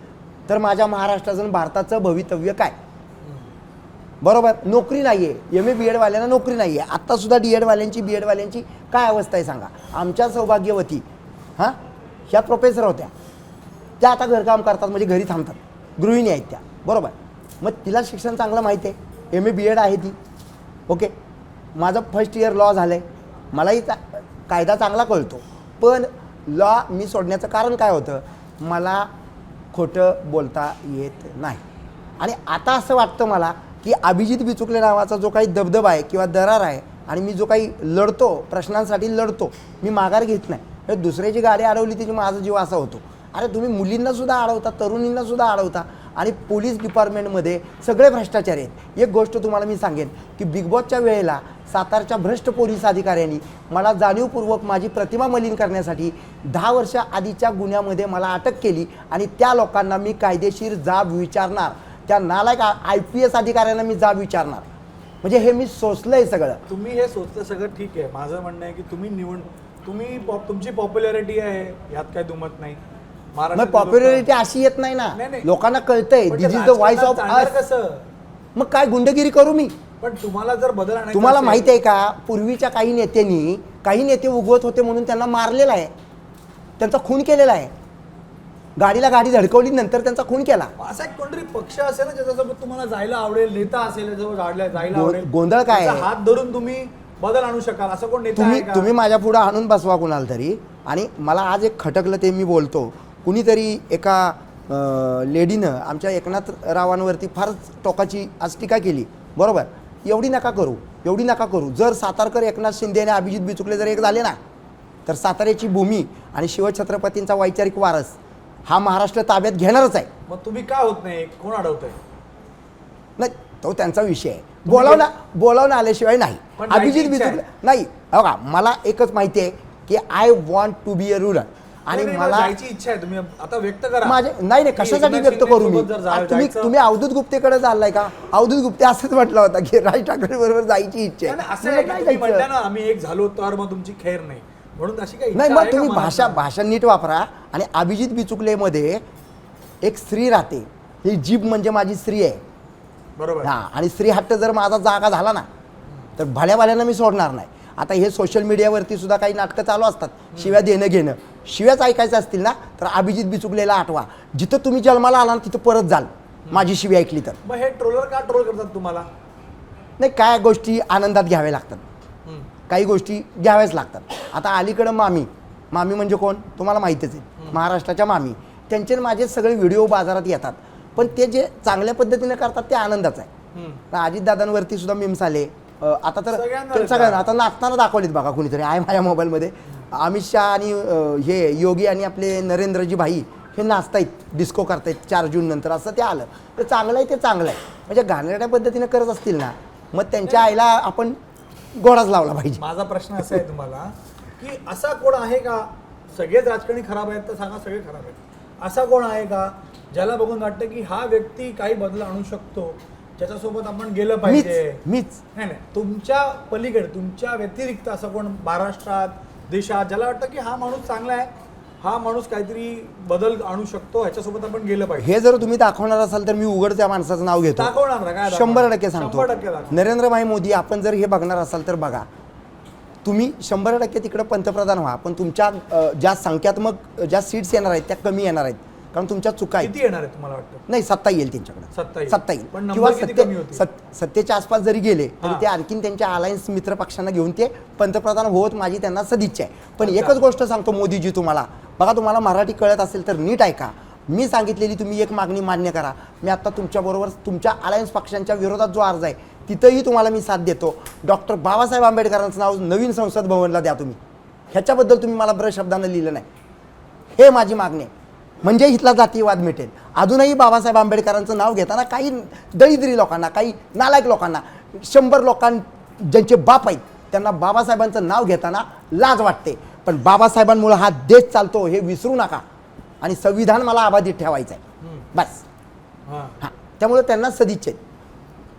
तर माझ्या महाराष्ट्राचं आणि भारताचं भवितव्य काय? बरोबर. नोकरी नाही आहे, MA BEd वाल्यांना नोकरी नाही आहे. आत्तासुद्धा DEd वाल्यांची BEd वाल्यांची काय अवस्था आहे सांगा. आमच्या सौभाग्यवती ह्या प्रोफेसर होत्या, त्या आता घरकाम करतात, म्हणजे घरी थांबतात, गृहिणी आहेत त्या, बरोबर. मग तिला शिक्षण चांगलं माहिती आहे, MA BEd आहे ती. ओके, माझं फर्स्ट इयर लॉ झालं आहे, मलाही कायदा चांगला कळतो. पण लॉ मी सोडण्याचं कारण काय होतं, मला खोटं बोलता येत नाही. आणि आता असं वाटतं मला की अभिजित बिचुकले नावाचा जो काही दबदबा आहे किंवा दरार आहे, आणि मी जो काही लढतो, प्रश्नांसाठी लढतो, मी माघार घेत नाही. हे दुसऱ्याची गाडी अडवली त्याची माझा जीव असा होतो. अरे तुम्ही मुलींनासुद्धा अडवता, तरुणींनासुद्धा अडवता, आणि पोलीस डिपार्टमेंटमध्ये सगळे भ्रष्टाचार आहेत. एक गोष्ट तुम्हाला मी सांगेन की बिग बॉसच्या वेळेला सातारच्या भ्रष्ट पोलीस अधिकाऱ्यांनी मला जाणीवपूर्वक माझी प्रतिमा मलिन करण्यासाठी 10 वर्ष आधीच्या गुन्ह्यामध्ये मला अटक केली. आणि त्या लोकांना मी कायदेशीर जाब विचारणार, त्या नालायक IPS अधिकाऱ्यांना मी जाब विचारणार. म्हणजे हे मी सोचलंय सगळं. तुम्ही हे सोचलं सगळं ठीक आहे. माझं म्हणणं आहे की तुमची पॉप्युलॅरिटी आहे, यात काय दुमत नाही. मग पॉप्युलॅरिटी अशी येत नाही ना, नाही. लोकांना कळतंय this is the voice of us. कसं? मग काय गुंडगिरी करू मी? पण तुम्हाला जर बदल आणायचा तुम्हाला असेल- माहिती आहे का, पूर्वीच्या काही नेते उगवत होते म्हणून त्यांना मारलेलं आहे, त्यांचा खून केलेला आहे. गाडी धडकवली, नंतर त्यांचा खून केला. असा एक कोणतरी पक्ष असेल ना ज्याच्यासोबत तुम्हाला जायला आवडेल, नेता असेल ज्याच्यासोबत जायला आवडेल, गोंधळ काय आहे? त्याचा हात धरून तुम्ही बदल आणू शकाल, असं कोण नेता आहे का? तुम्ही माझ्या पुढे आणून बसवा कुणाला तरी. आणि मला आज एक खटकलं ते मी बोलतो. कुणीतरी एका लेडीनं आमच्या एकनाथरावांवरती फारच टोकाची आज टीका केली, बरोबर. एवढी नका करू. जर सातारकर एकनाथ शिंदे आणि अभिजित बिचुकले जर एक झाले ना, तर साताऱ्याची भूमी आणि शिवछत्रपतींचा वैचारिक वारस हा महाराष्ट्र ताब्यात घेणारच आहे. मग तुम्ही का होत नाही? कोण अडवतंय? नाही, तो त्यांचा विषय आहे. बोलावणं आल्याशिवाय नाही. पण अभिजित जायची इच्छा बिचुकले नाही. बघा, मला एकच माहिती आहे की I want to be a rural. आणि मला जायची इच्छा आहे, तुम्ही आता व्यक्त करा. नाही कशासाठी व्यक्त करू मी? तुम्ही अवधूत गुप्तेकडे चाललाय का? अवधूत गुप्ते असंच म्हटलं होता की राज ठाकरे बरोबर जायची इच्छा आहे. असं आहे की तुम्ही म्हणता ना आम्ही एक झालो तर मग तुमची खैर नाही. म्हणून अशी काही नाही इच्छा मग आहे का तुम्ही मनात? भाषा नीट वापरा. आणि अभिजित बिचुकलेमध्ये एक स्त्री राहते, ही जीभ म्हणजे माझी स्त्री आहे. बरोबर. हां, आणि स्त्री हट्ट जर माझा जागा झाला ना तर भल्या भाल्यानं मी सोडणार नाही. आता हे सोशल मीडियावरती सुद्धा काही नाटकं चालू असतात, शिव्या देणं घेणं. शिव्याच ऐकायचं असतील ना तर अभिजित बिचुकलेला आठवा. जिथं तुम्ही जन्माला आला ना तिथं परत जाल माझी शिवी ऐकली तर. मग हे ट्रोलर का ट्रोल करतात तुम्हाला? नाही, काय गोष्टी आनंदात घ्याव्या लागतात, हम्म. काही गोष्टी घ्याव्याच लागतात. आता अलीकडं मामी म्हणजे कोण तुम्हाला माहितीच आहे, महाराष्ट्राच्या मामी. त्यांचे आणि माझे सगळे व्हिडिओ बाजारात येतात, पण ते जे चांगल्या पद्धतीने करतात ते आनंदाचं आहे. अजितदादांवरती सुद्धा मीम्स आले. आता तर सगळ्यांना सगळ्यांना आता नाचताना दाखवलीत बघा, कुणीतरी आहे माझ्या मोबाईलमध्ये. अमित शहा आणि हे योगी आणि आपले नरेंद्रजी भाई हे नाचतायत, डिस्को करतायत 4 जून नंतर, असं ते आलं. ते चांगलं आहे, ते चांगलं आहे. म्हणजे घाणेरड्या पद्धतीने करत असतील ना मग त्यांच्या आईला आपण गोडाच लावला पाहिजे. माझा प्रश्न असा आहे तुम्हाला की असा कोण आहे का, सगळेच राजकारणी खराब आहेत तर सांगा सगळे खराब आहेत, असा कोण आहे का ज्याला बघून वाटतं की हा व्यक्ती काही बदल आणू शकतो, ज्याच्यासोबत आपण गेलं पाहिजे? मीच नाही नाही, तुमच्या पलीकडे, तुमच्या व्यतिरिक्त असं कोण महाराष्ट्रात, देशात, ज्याला वाटतं की हा माणूस चांगला आहे, हा माणूस काहीतरी बदल आणू शकतो, ह्याच्यासोबत आपण गेलं पाहिजे? हे जर तुम्ही दाखवणार असाल तर मी उघड त्या माणसाचं नाव घेतो. दाखवणार ना? काय 100% सांगतो. 100% दाखव. नरेंद्रभाई मोदी, आपण जर हे बघणार असाल तर बघा, तुम्ही 100% तिकडे पंतप्रधान व्हा, पण तुमच्या ज्या संख्यात्मक ज्या सीट्स येणार आहेत त्या कमी येणार आहेत, कारण तुमच्या चुका आहेत. किती येणार आहे तुम्हाला वाटतं? नाही, सत्ता येईल त्यांच्याकडे, सत्ता येईल. पण किंवा नंबर किती कमी होतील? सत्तेच्या आसपास जरी गेले तरी हां. ते आणखीन त्यांच्या अलायन्स मित्र पक्षांना घेऊन ते पंतप्रधान होत, माझी त्यांना सदिच्छा आहे. पण एकच गोष्ट सांगतो मोदीजी तुम्हाला, बघा, तुम्हाला मराठी कळत असेल तर नीट ऐका. मी सांगितलेली तुम्ही एक मागणी मान्य करा. मी आता तुमच्याबरोबर तुमच्या अलायन्स पक्षांच्या विरोधात जो अर्ज आहे तिथंही तुम्हाला मी साथ देतो. डॉक्टर बाबासाहेब आंबेडकरांचं नाव नवीन संसद भवनला द्या तुम्ही. ह्याच्याबद्दल तुम्ही मला ब्रश शब्दानं लिहिलं नाही, हे माझी मागणी आहे. म्हणजे इथला जातीयवाद मिटेल. अजूनही बाबासाहेब आंबेडकरांचं नाव घेताना काही दळिद्री लोकांना, काही नालायक लोकांना, 100 लोकां ज्यांचे बाप आहेत त्यांना बाबासाहेबांचं नाव घेताना लाज वाटते. पण बाबासाहेबांमुळे हा देश चालतो हे विसरू नका. आणि संविधान मला अबाधित ठेवायचं आहे, बस. हां. हां, त्यामुळे त्यांना सदिच्छा आहेत.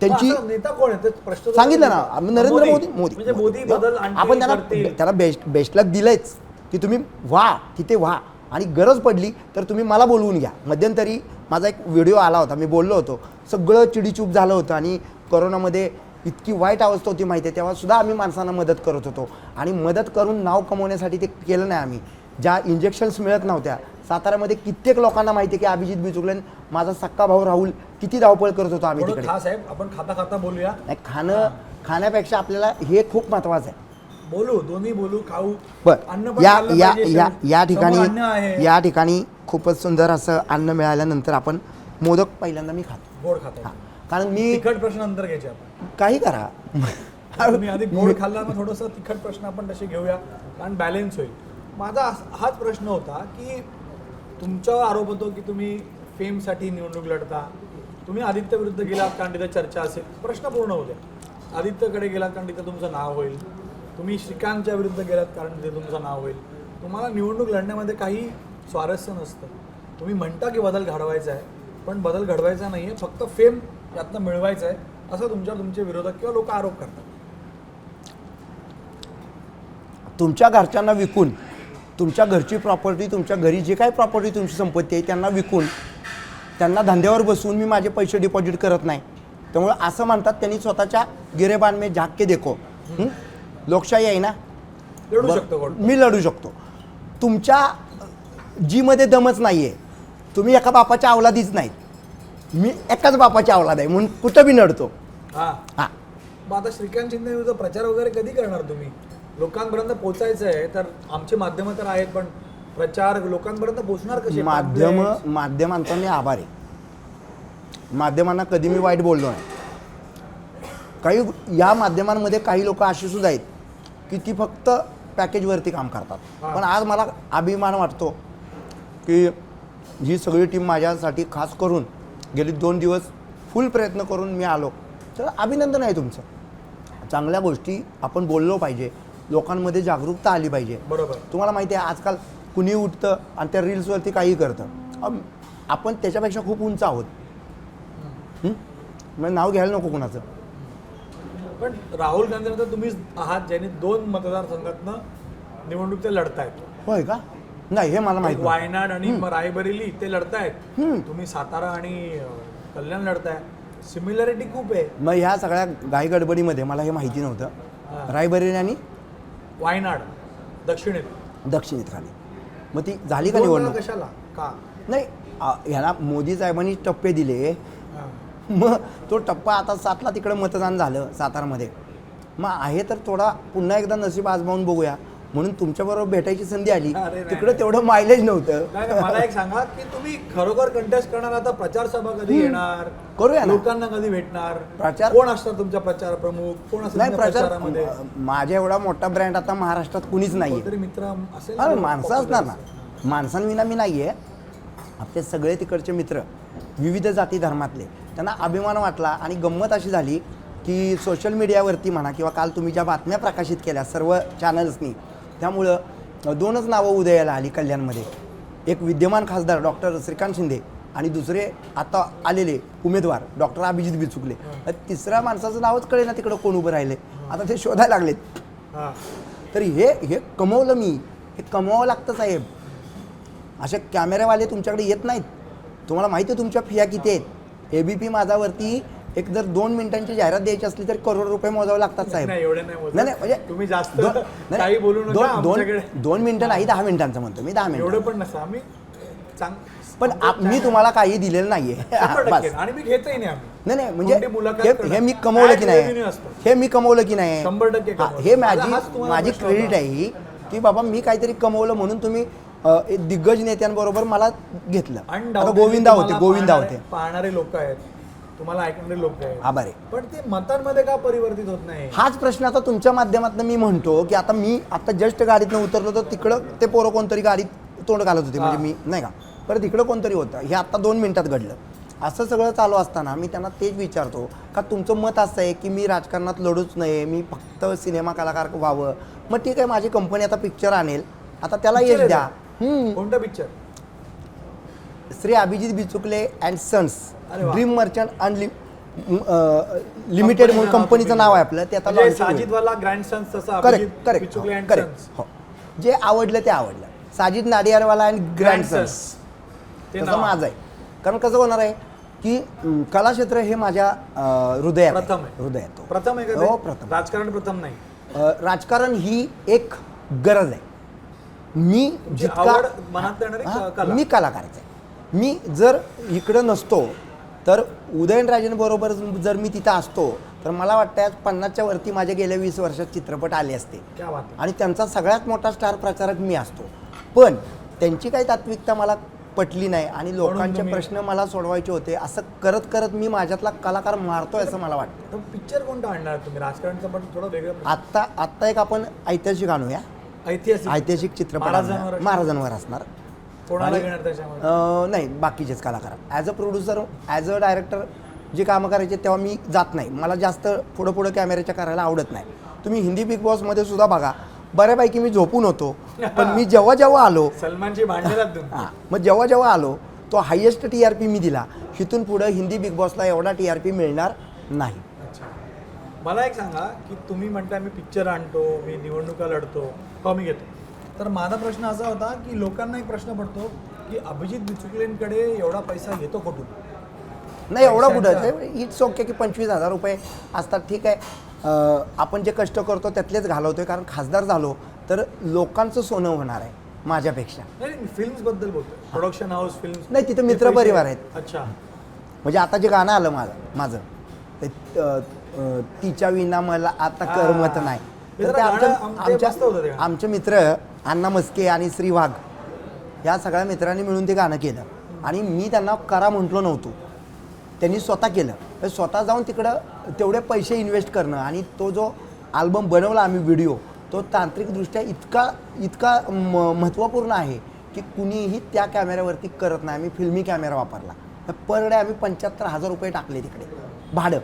त्यांची मग असा नेता कोण आहे? ते प्रश्न सांगितलं ना, नरेंद्र मोदी. म्हणजे मोदी बदल आणखी आपण करतील. त्याला बेस्ट लक दिलंच की तुम्ही व्हा, तिथे व्हा, आणि गरज पडली तर तुम्ही मला बोलवून घ्या. मध्यंतरी माझा एक व्हिडिओ आला होता, मी बोललो होतो, सगळं चिडीचूप झालं होतं आणि कोरोनामध्ये इतकी वाईट अवस्था होती माहिती आहे, तेव्हा सुद्धा आम्ही माणसांना मदत करत होतो. आणि मदत करून नाव कमवण्यासाठी ते केलं नाही आम्ही. ज्या इंजेक्शन्स मिळत नव्हत्या, साताऱ्यामध्ये कित्येक लोकांना माहिती आहे की अभिजित बिचुकले, माझा सक्का भाऊ राहुल, किती धावपळ करत होतो आम्ही थोडं तिकडे. खा साहेब, आपण खाता खाता बोलूया. नाही, खाण्यापेक्षा आपल्याला हे खूप महत्त्वाचं आहे. बोलू, दोन्ही बोलू, खाऊ. अन्न बर, पण खाल्लं पाहिजे. या समोर अन्न आहे. ठिकाणी या ठिकाणी खूपच सुंदर असं अन्न मिळाल्यानंतर आपण मोदक पहिल्यांदा मी खातो. गोड खाता. हां, कारण मी तिखट प्रश्न नंतर घ्यायचे आपण. काही करा. तुम्ही आधी गोड खाल्ला, मग थोडंसं तिखट प्रश्न आपण तसे घेऊया, कारण बॅलन्स होईल. माझा हाच प्रश्न होता की तुमच्यावर आरोप होतो की तुम्ही फेमसाठी निवडणूक लढता. तुम्ही आदित्य विरुद्ध गेलात कारण तिथे चर्चा असेल. प्रश्न पूर्ण होते. आदित्यकडे गेलात कारण तिथे तुमचं नाव होईल. तुम्ही श्रीकांतच्या विरुद्ध गेलात कारण तिथे तुमचं नाव होईल. तुम्हाला निवडणूक लढण्यामध्ये काही स्वारस्य नसतं. तुम्ही म्हणता की बदल घडवायचा आहे, पण बदल घडवायचा नाही आहे, फक्त फेम यातनं मिळवायचं आहे, असं तुमचे विरोधक किंवा लोक आरोप करतात. तुमच्या घरच्यांना विकून, तुमच्या घरची प्रॉपर्टी, तुमच्या घरी जे काही प्रॉपर्टी तुमची संपत्ती आहे त्यांना विकून, त्यांना धंद्यावर बसवून मी माझे पैसे डिपॉझिट करत नाही. त्यामुळे असं म्हणतात त्यांनी स्वतःच्या गिरेबान में झाक के देखो. लोकशाही आहे ना, लढू शकतो कोण? मी लढू शकतो. तुमच्या जीमध्ये दमच नाही आहे. तुम्ही एका बापाच्या अवलादीच नाहीत, मी एकाच बापाच्या अवलाद आहे, म्हणून कुठं बी लढतो. हां. हां, मग आता श्रीकांत शिंदे विरुद्ध प्रचार वगैरे कधी करणार तुम्ही? लोकांपर्यंत पोहोचायचं आहे, तर आमचे माध्यमं तर आहेत, पण प्रचार लोकांपर्यंत पोहोचणार कसे? माध्यमांचा मी आभार आहे. माध्यमांना कधी मी वाईट बोललो नाही. काही या माध्यमांमध्ये काही लोक अशी सुद्धा आहेत की ती फक्त पॅकेजवरती काम करतात. हां. पण आज मला अभिमान वाटतो की ही सगळी टीम माझ्यासाठी खास करून गेली 2 दिवस फुल प्रयत्न करून मी आलो. तर अभिनंदन आहे तुमचं. चांगल्या गोष्टी आपण बोललो पाहिजे, लोकांमध्ये जागरूकता आली पाहिजे. बरोबर. तुम्हाला माहिती आहे आजकाल कुणी उठतं आणि त्या रील्सवरती काही करतं. आपण त्याच्यापेक्षा खूप उंच आहोत. म्हणजे नाव घ्यायला नको कुणाचं. पण राहुल गांधीनंतर तुम्हीच आहात ज्यांनी 2 मतदारसंघातनं निवडणूक ते लढतायत. होय का? नाही, हे मला माहिती नाही. वायनाड आणि रायबरेली ते लढतायत, तुम्ही सातारा आणि कल्याण लढताय. सिमिलॅरिटी खूप आहे. मग ह्या सगळ्या घाई गडबडीमध्ये मला हे माहिती नव्हतं. रायबरेली आणि वायनाड दक्षिणेत. दक्षिणेत खाली. मग ती झाली का दोन वेळा निवडणूक? कशाला का? नाही, ह्याला मोदी साहेबांनी टप्पे दिले. हा. मग तो टप्पा आता 7ला तिकडं मतदान झालं सातारमध्ये. मग आहे तर थोडा पुन्हा एकदा नशीब आजमावून बघूया म्हणून तुमच्याबरोबर भेटायची संधी आली. अरे नाही, तिकडं तेवढं मायलेज नव्हतं. नाही नाही, मला एक सांगा की तुम्ही खरोखर कंटेस्ट करणार, आता प्रचार सभा कधी येणार, करूया ना. लोकांना कधी भेटणार, प्रचार- कोण असणार तुमच्या प्रचार प्रमुख, कोण असणार नाही, तुमच्या प्रचार प्रचारामध्ये? माझ्या एवढा मोठा ब्रँड आता महाराष्ट्रात कुणीच नाहीये. कोणतरी मित्र असेल हा, ना, माणसं असणार ना. माणसांविना मी नाहीये. आपले सगळे तिकडचे मित्र विविध जाती धर्मातले, त्यांना अभिमान वाटला. आणि गंमत अशी झाली की सोशल मीडियावरती म्हणा किंवा काल तुम्ही ज्या बातम्या प्रकाशित केल्या सर्व चॅनल्सनी, त्यामुळं 2च नावं उदयाला आली कल्याणमध्ये. एक विद्यमान खासदार डॉक्टर श्रीकांत शिंदे आणि दुसरे आता आलेले उमेदवार डॉक्टर अभिजित बिचुकले. तिसऱ्या माणसाचं नावच कळे ना तिकडं कोण उभं राहिले. आता ते शोधायला लागलेत. हा. तर हे कमवलं मी. हे कमवावं लागतं साहेब. असे कॅमेरेवाले तुमच्याकडे येत नाहीत. तुम्हाला माहिती आहे तुमच्या फिया किती आहेत. ABP माझावरती एक जर 2 मिनिटांची जाहिरात द्यायची असली तर करोड रुपये मोजावे लागतात साहेब. नाही, एवढे नाही मोजत. नाही नाही, म्हणजे तुम्ही जास्त नाही, काही बोलू नका आमच्याकडे. 2 मिनिटं नाही, 10 मिनिटांचं म्हणतो मी. 10 एवढं मिनिटं. पण नसतं आम्ही पण मी तुम्हाला काही दिलेलं नाहीये. 100% बस. आणि मी घेतही नाही आम्ही. नाही नाही, कोणती म्हणजे मुलाखत हे करणार? मी कमवलं की Ad revenue नाही, असतं. हे मी कमवलं की नाही, 100% हा, कमवलं. हे माझा हाच तुम्हाला माझी प्रश्न क्रेडिट होता. आहे ही, की बाबा मी काहीतरी कमवलं म्हणून तुम्ही दिग्गज नेत्यांबरोबर मला घेतलं. आता Undoubtedly गोविंदा होते, तुम्हाला गोविंदा पाहणारे- होते. पाहणारे लोक आहेत, तुम्हाला ऐकणारे लोक आहेत. आभार आहे. पण ते मतांमध्ये का परिवर्तित होत नाही? हाच प्रश्न आता तुमच्या माध्यमातून मी म्हणतो की आता जस्ट गाडीतनं उतरलो तर तिकडं ते पोरं कोणतरी गाडीत तोंड घालत होते. म्हणजे मी नाही का, परत इकडं कोणतरी होतं. हे आता 2 मिनिटात घडलं. असं सगळं चालू असताना मी त्यांना तेच विचारतो का तुमचं मत असं आहे की मी राजकारणात लढूच नये, मी फक्त सिनेमा कलाकार व्हावं. मग ठीक आहे, माझी कंपनी आता पिक्चर आणेल, आता त्याला Picture यश द्या. आहे? कोणता picture? Shri Abhijit Bichukale and sons अरे वा. ड्रीम मर्चंट लिमिटेड म्हणून कंपनीचं नाव आहे आपलं. ते आता म्हणजे launch होईल. साजिदवाला ग्रँडसन्स तसा correct Abhijit correct Bichukale and correct. Sons. हो, जे आवडलं ते आवडलं. साजिद नाडियारवाला अँड ग्रँडसन्स ते तसं नाव. माझं आहे. कारण कसं होणार आहे की कलाक्षेत्र हे माझ्या हृदयात आहे. प्रथम आहे. हृदयात तो. प्रथम आहे का हो, ते? प्रथम. राजकारण प्रथम नाही. राजकारण ही एक गरज आहे. मी आवड मनात येणारी हा, कला. मी कलाकारच आहे. मी जर इकडं नसतो तर उदयनराजेंबरोबर जर मी तिथं असतो तर मला वाटतं आज 50च्या वरती माझ्या गेल्या 20 वर्षात चित्रपट आले असते. क्या बात आहे. आणि त्यांचा सगळ्यात मोठा स्टार प्रचारक मी असतो. पण त्यांची काही तात्विकता मला पटली नाही आणि लोकांचे तुम्ही- प्रश्न मला सोडवायचे होते. असं करत करत मी माझ्यातला कलाकार मारतोय असं मला वाटतं. तर पिक्चर कोणता आणणार तुम्ही? राजकारणचं पण थोडं वेगळं प्रश्न. आत्ता एक आपण ऐतिहासिक आणूया. ऐतिहासिक चित्रपट महाराजांवर आणूया. महाराजांवर असणार. कोणाला आणि- घेणार त्याच्यामध्ये? नाही, बाकीचेच कलाकार. As a producer, as a director जे कामं करायचे तेव्हा मी जात नाही. मला जास्त पुढं कॅमेऱ्याच्या करायला आवडत नाही. तुम्ही हिंदी बिग बॉसमध्ये सुद्धा बघा, बऱ्यापैकी मी झोपून होतो. पण मी जेव्हा आलो, सलमानची भांडणात तुम्ही. हां, मग जेव्हा आलो तो हायेस्ट TRP मी दिला. इथून पुढं हिंदी बिग बॉसला एवढा TRP मिळणार नाही. अच्छा, मला एक सांगा की तुम्ही म्हणताय मी पिक्चर आणतो, मी निवडणुका लढतो, हो मी घेतो. तर माझा प्रश्न असा होता की लोकांना एक प्रश्न पडतो की अभिजित बिचुकलेंकडे एवढा पैसा येतो कुठून? नाही, एवढा पैशांचा- कुठं. इट्स ओके की 25,000 रुपये असतात, ठीक आहे. आपण जे कष्ट करतो त्यातलेच घालवतोय. कारण खासदार झालो तर लोकांचं सोनं होणार आहे माझ्यापेक्षा. नाही, फिल्म्स बद्दल बोलतो. Production house film. नाही, तिथं मित्रपरिवार आहेत. अच्छा. म्हणजे आता जे गाणं आलं माझं ते तिच्या विना मला आता करमत नाही. ते तर जरा ते गाणं ते मस्त होतं ते गाणं. आमचे मित्र अण्णा मस्के आणि श्री वाघ या सगळ्या मित्रांनी मिळून ते गाणं केलं. आणि मी त्यांना करा म्हटलो नव्हतो, त्यांनी स्वतः केलं. तर स्वतः जाऊन तिकडं तेवढे पैसे इन्व्हेस्ट करणं आणि तो जो अल्बम बनवला आम्ही व्हिडिओ, तो तांत्रिकदृष्ट्या इतका महत्त्वपूर्ण आहे की कुणीही त्या कॅमेऱ्यावरती करत नाही. आम्ही फिल्मी कॅमेरा वापरला. तर पर डे आम्ही 75,000 रुपये टाकले तिकडे भाडं.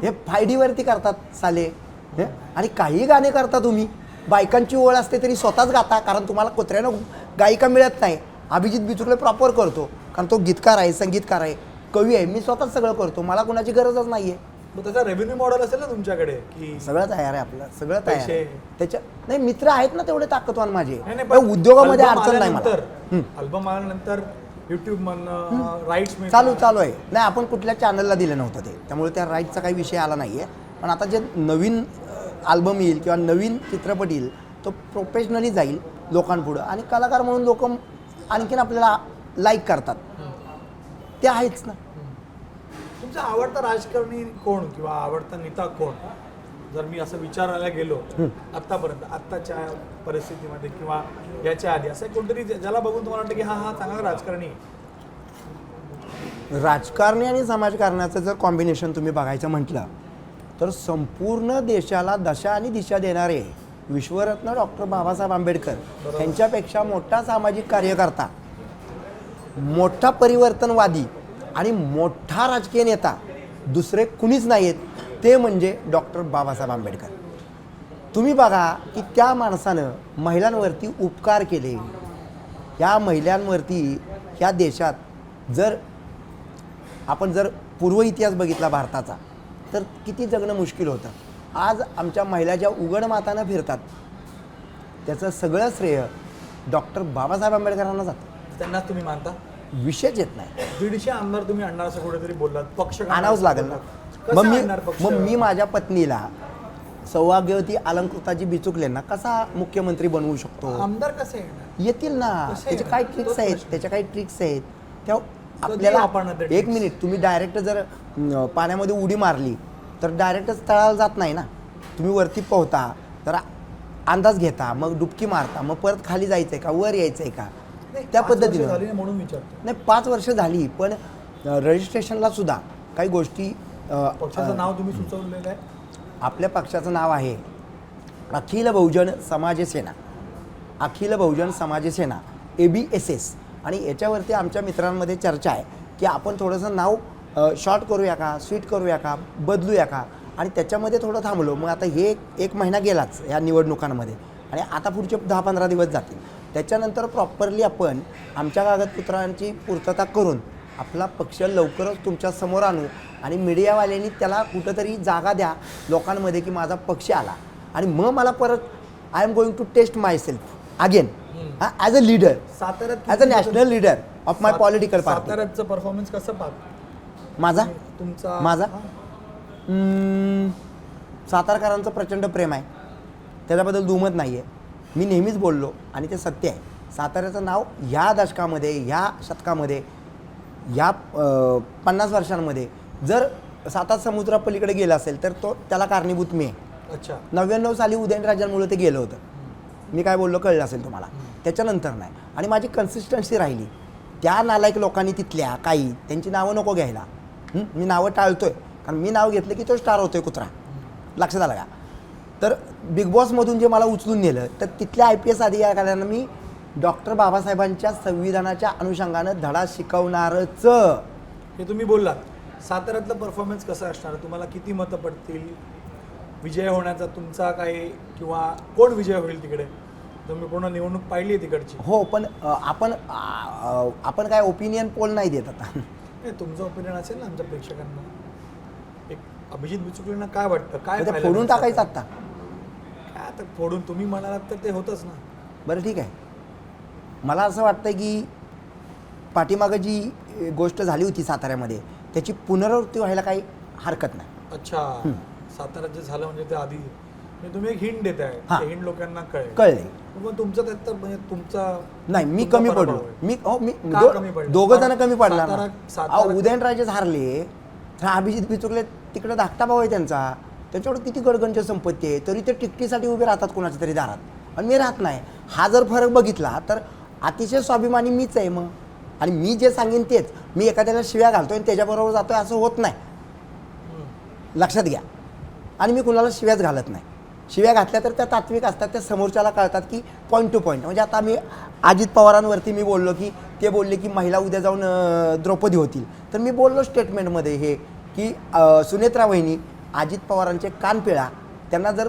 हे 5D वरती करतात साले. हे? आणि काही गाणे करता तुम्ही, बायकांची ओळ असते तरी स्वतःच गाता. कारण तुम्हाला कुत्र्यानं गायिका मिळत नाही. अभिजित बिचुकले प्रॉपर करतो कारण तो गीतकार आहे, संगीतकार आहे, कवी आहे. मी स्वतःच सगळं करतो. मला कुणाची गरजच नाही आहे. मग त्याचा रेव्हेन्यू मॉडेल असेल ना तुमच्याकडे की सगळं तयार आहे आपलं, सगळं तयार आहे. पैसे. त्याच्या नाही मित्र आहेत ना तेवढे ताकदवान माझे. नाही, नाही, पण उद्योगामध्ये अल्बम अडचण नाही आल्यानंतर, मला. अल्बम आल्यानंतर युट्यूब मधनं राईट्स चालू आहे. नाही आपण कुठल्या चॅनलला दिलं नव्हतं ते, त्यामुळे त्या राईटचा काही विषय आला नाही आहे. पण आता जे नवीन अल्बम येईल किंवा नवीन चित्रपट येईल तो प्रोफेशनली जाईल लोकांपुढं आणि कलाकार म्हणून लोक आणखीन आपल्याला लाईक करतात. ते आहेच ना. तुमचा आवडता राजकारणी कोण किंवा आवडता नेता कोण, जर मी असं विचारायला गेलो आत्तापर्यंत, आत्ताच्या परिस्थितीमध्ये किंवा याच्या आधी, असं कोणतरी ज्याला बघून तुम्हाला वाटतं की हा चांगला राजकारणी आहे? राजकारणी आणि समाजकारणाचं जर कॉम्बिनेशन तुम्ही बघायचं म्हटलं तर संपूर्ण देशाला दशा आणि दिशा देणारे विश्वरत्न डॉक्टर बाबासाहेब आंबेडकर यांच्यापेक्षा मोठा सामाजिक कार्यकर्ता, मोठा परिवर्तनवादी आणि मोठा राजकीय नेता दुसरे कुणीच नाही आहेत, ते म्हणजे डॉक्टर बाबासाहेब आंबेडकर. तुम्ही बघा की त्या माणसानं महिलांवरती उपकार केले. या महिलांवरती ह्या देशात आपण जर पूर्व इतिहास बघितला भारताचा तर किती जगणं मुश्किल होतं. आज आमच्या महिला ज्या उघड मातानं फिरतात त्याचं सगळं श्रेय डॉक्टर बाबासाहेब आंबेडकरांना जातं. त्यांनाच तुम्ही मानता? विषयच येत नाही. 150 आमदार तुम्ही आणणार असं कुठेतरी बोललात, पक्ष आणावंच लागेल ना. मग मी माझ्या पत्नीला सौभाग्यवती अलंकृताजी बिचुकलेंना कसा मुख्यमंत्री बनवू शकतो? आमदार कसे येणार? येतील ना. कसे त्याचे येणार? काय ट्रिक्स आहेत, त्याच्या काही ट्रिक्स आहेत त्या आपल्याला. वापरणार ते एक tricks? मिनिट, तुम्ही डायरेक्ट जर पाण्यामध्ये उडी मारली तर डायरेक्टच तळाला जात नाही ना. तुम्ही वरती पोहता तर अंदाज घेता, मग डुबकी मारता, मग परत खाली जायचंय का वर यायचंय का, त्या 5 वर्ष पद्धतीने. झाली ना म्हणून विचारतो. नाही 5 वर्ष झाली पण रजिस्ट्रेशनला सुद्धा काही गोष्टी. पक्षाचं नाव तुम्ही सुचवलेलं आहे? आपल्या पक्षाचं नाव आहे अखिल बहुजन समाज सेना. अखिल बहुजन समाज सेना ABSS. आणि याच्यावरती आमच्या मित्रांमध्ये चर्चा आहे की आपण थोडंसं नाव शॉर्ट करूया का, स्वीट करूया का, बदलूया का. आणि त्याच्यामध्ये थोडं थांबलो. मग आता हे 1 महिना गेलाच या निवडणुकांमध्ये आणि आता पुढचे 10-15 दिवस जातील. त्याच्यानंतर प्रॉपरली आपण आमच्या कागदपत्रांची पूर्तता करून आपला पक्ष लवकरच तुमच्या समोर आणू आणि मीडियावाल्यांनी त्याला कुठंतरी जागा द्या लोकांमध्ये की माझा पक्ष आला. आणि मग मला परत I am going to test myself again as a leader, साताऱ्यात as a national leader of my political party. साताऱ्याचं परफॉर्मन्स कसं पाहतो माझा तुमचा? सातारकरांचं प्रचंड प्रेम आहे, त्याच्याबद्दल दुमत नाही आहे. मी नेहमीच बोललो आणि ते सत्य आहे. साताऱ्याचं नाव ह्या दशकामध्ये, ह्या शतकामध्ये, ह्या 50 वर्षांमध्ये जर 7 समुद्रापलीकडे गेला असेल तर त्याला कारणीभूत मी आहे. अच्छा. 99 साली उदयनराजांमुळे ते गेलं होतं. मी काय बोललो कळलं असेल तुम्हाला. त्याच्यानंतर नाही. आणि माझी कन्सिस्टन्सी राहिली. त्या नालायक लोकांनी तिथल्या काही त्यांची नावं नको घ्यायला. मी नावं टाळतोय कारण मी नाव घेतलं की तो स्टार होतोय कुत्रा. लक्षात आलं का? तर बिग बॉसमधून जे मला उचलून नेलं तर तिथल्या IPS अधिकाऱ्यांना मी डॉक्टर बाबासाहेबांच्या संविधानाच्या अनुषंगानं धडा शिकवणारच. हे तुम्ही बोललात. साताऱ्यातलं परफॉर्मन्स कसं असणार? तुम्हाला किती मतं पडतील? विजय होण्याचा तुमचा काही किंवा कोण विजय होईल तिकडे? तुम्ही पूर्ण निवडणूक पाहिली आहे तिकडची? हो पण आपण काय ओपिनियन पोल नाही देत आता. नाही, तुमचं ओपिनियन असेल ना आमच्या प्रेक्षकांना. एक अभिजित बिचुकलेंना काय वाटतं? काय ते पाहिलं फोडून तुम्ही टाकायचं साताऱ्यात? आत्ता. काय आता फोडून तुम्ही म्हणालात तर ते होतच ना. बरं ठीक आहे. मला असं वाटतं की पाठीमागं जी गोष्ट झाली होती साताऱ्यामध्ये त्याची पुनरावृत्ती व्हायला काही हरकत नाही. अच्छा. साताऱ्यात जे झालं म्हणजे ते आधी म्हणजे तुम्ही एक हिंट देत आहे. हां. ते हिंट लोकांना कळले. मग तुमचं त्यात तर म्हणजे तुमचा नाही मी तुमचा कमी पराभव पडलो. आहे. मी का कमी पडलं? दोघं जण कमी पडला ना. सातारा- उदयनराजेच हारले तर अभिजित बिचुकले तिकडे धाकटा भाऊ आहे त्यांचा. त्याच्याकडे किती गडगंज संपत्ती आहे तरी ते टिकटीसाठी उभे राहतात कोणाच्या तरी दारात आणि मी राहत नाही. हा जर फरक बघितला तर अतिशय स्वाभिमानी मीच आहे मग. आणि मी जे सांगेन तेच. मी एखाद्याला शिव्या घालतोय आणि त्याच्याबरोबर जातोय असं होत नाही. लक्षात घ्या. आणि मी कुणाला शिव्याच घालत नाही. शिव्या घातल्या तर त्या तात्विक असतात, त्या समोरच्याला कळतात की पॉईंट टू पॉईंट. म्हणजे आता मी अजित पवारांवरती मी बोललो की ते बोलले की महिला उद्या जाऊन द्रौपदी होतील. तर मी बोललो स्टेटमेंटमध्ये हे की सुनेत्रा वहिनी अजित पवारांचे कान पिळा. त्यांना जर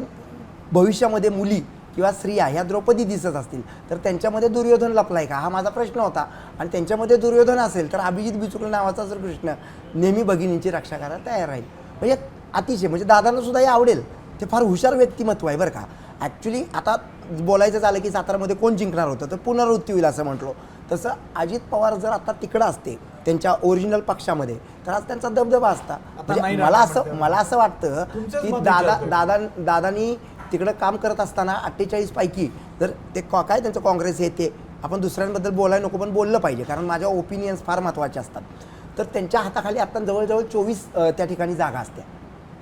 भविष्यामध्ये मुली किंवा स्त्रिया ह्या द्रौपदी दिसत असतील तर त्यांच्यामध्ये दुर्योधन लपलाय का, हा माझा प्रश्न होता. आणि त्यांच्यामध्ये दुर्योधन असेल तर अभिजित बिचुकले नावाचा जर कृष्ण नेहमी भगिनींची रक्षा करायला तयार राहील. म्हणजे अतिशय म्हणजे दादांना सुद्धा हे आवडेल. ते फार हुशार व्यक्तिमत्व आहे बरं का. ॲक्च्युली आता बोलायचं झालं की सातारामध्ये कोण जिंकणार होतं तर पुनरावृत्ती होईल असं म्हटलो. तसं अजित पवार जर आता तिकडं असते त्यांच्या ओरिजिनल पक्षामध्ये तर आज त्यांचा दबदबा असता. नाही म्हणजे राहणार मला असं वाटतं तुमचंच की मत विचारतोय. दादांनी तिकडं काम करत असताना 48 पैकी जर ते काय त्यांचं काँग्रेस हे ते आपण दुसऱ्यांबद्दल बोलायला नको पण बोललं पाहिजे कारण माझ्या ओपिनियन्स फार महत्त्वाचे असतात. तर त्यांच्या हाताखाली आता जवळजवळ 24 त्या ठिकाणी जागा असत्या.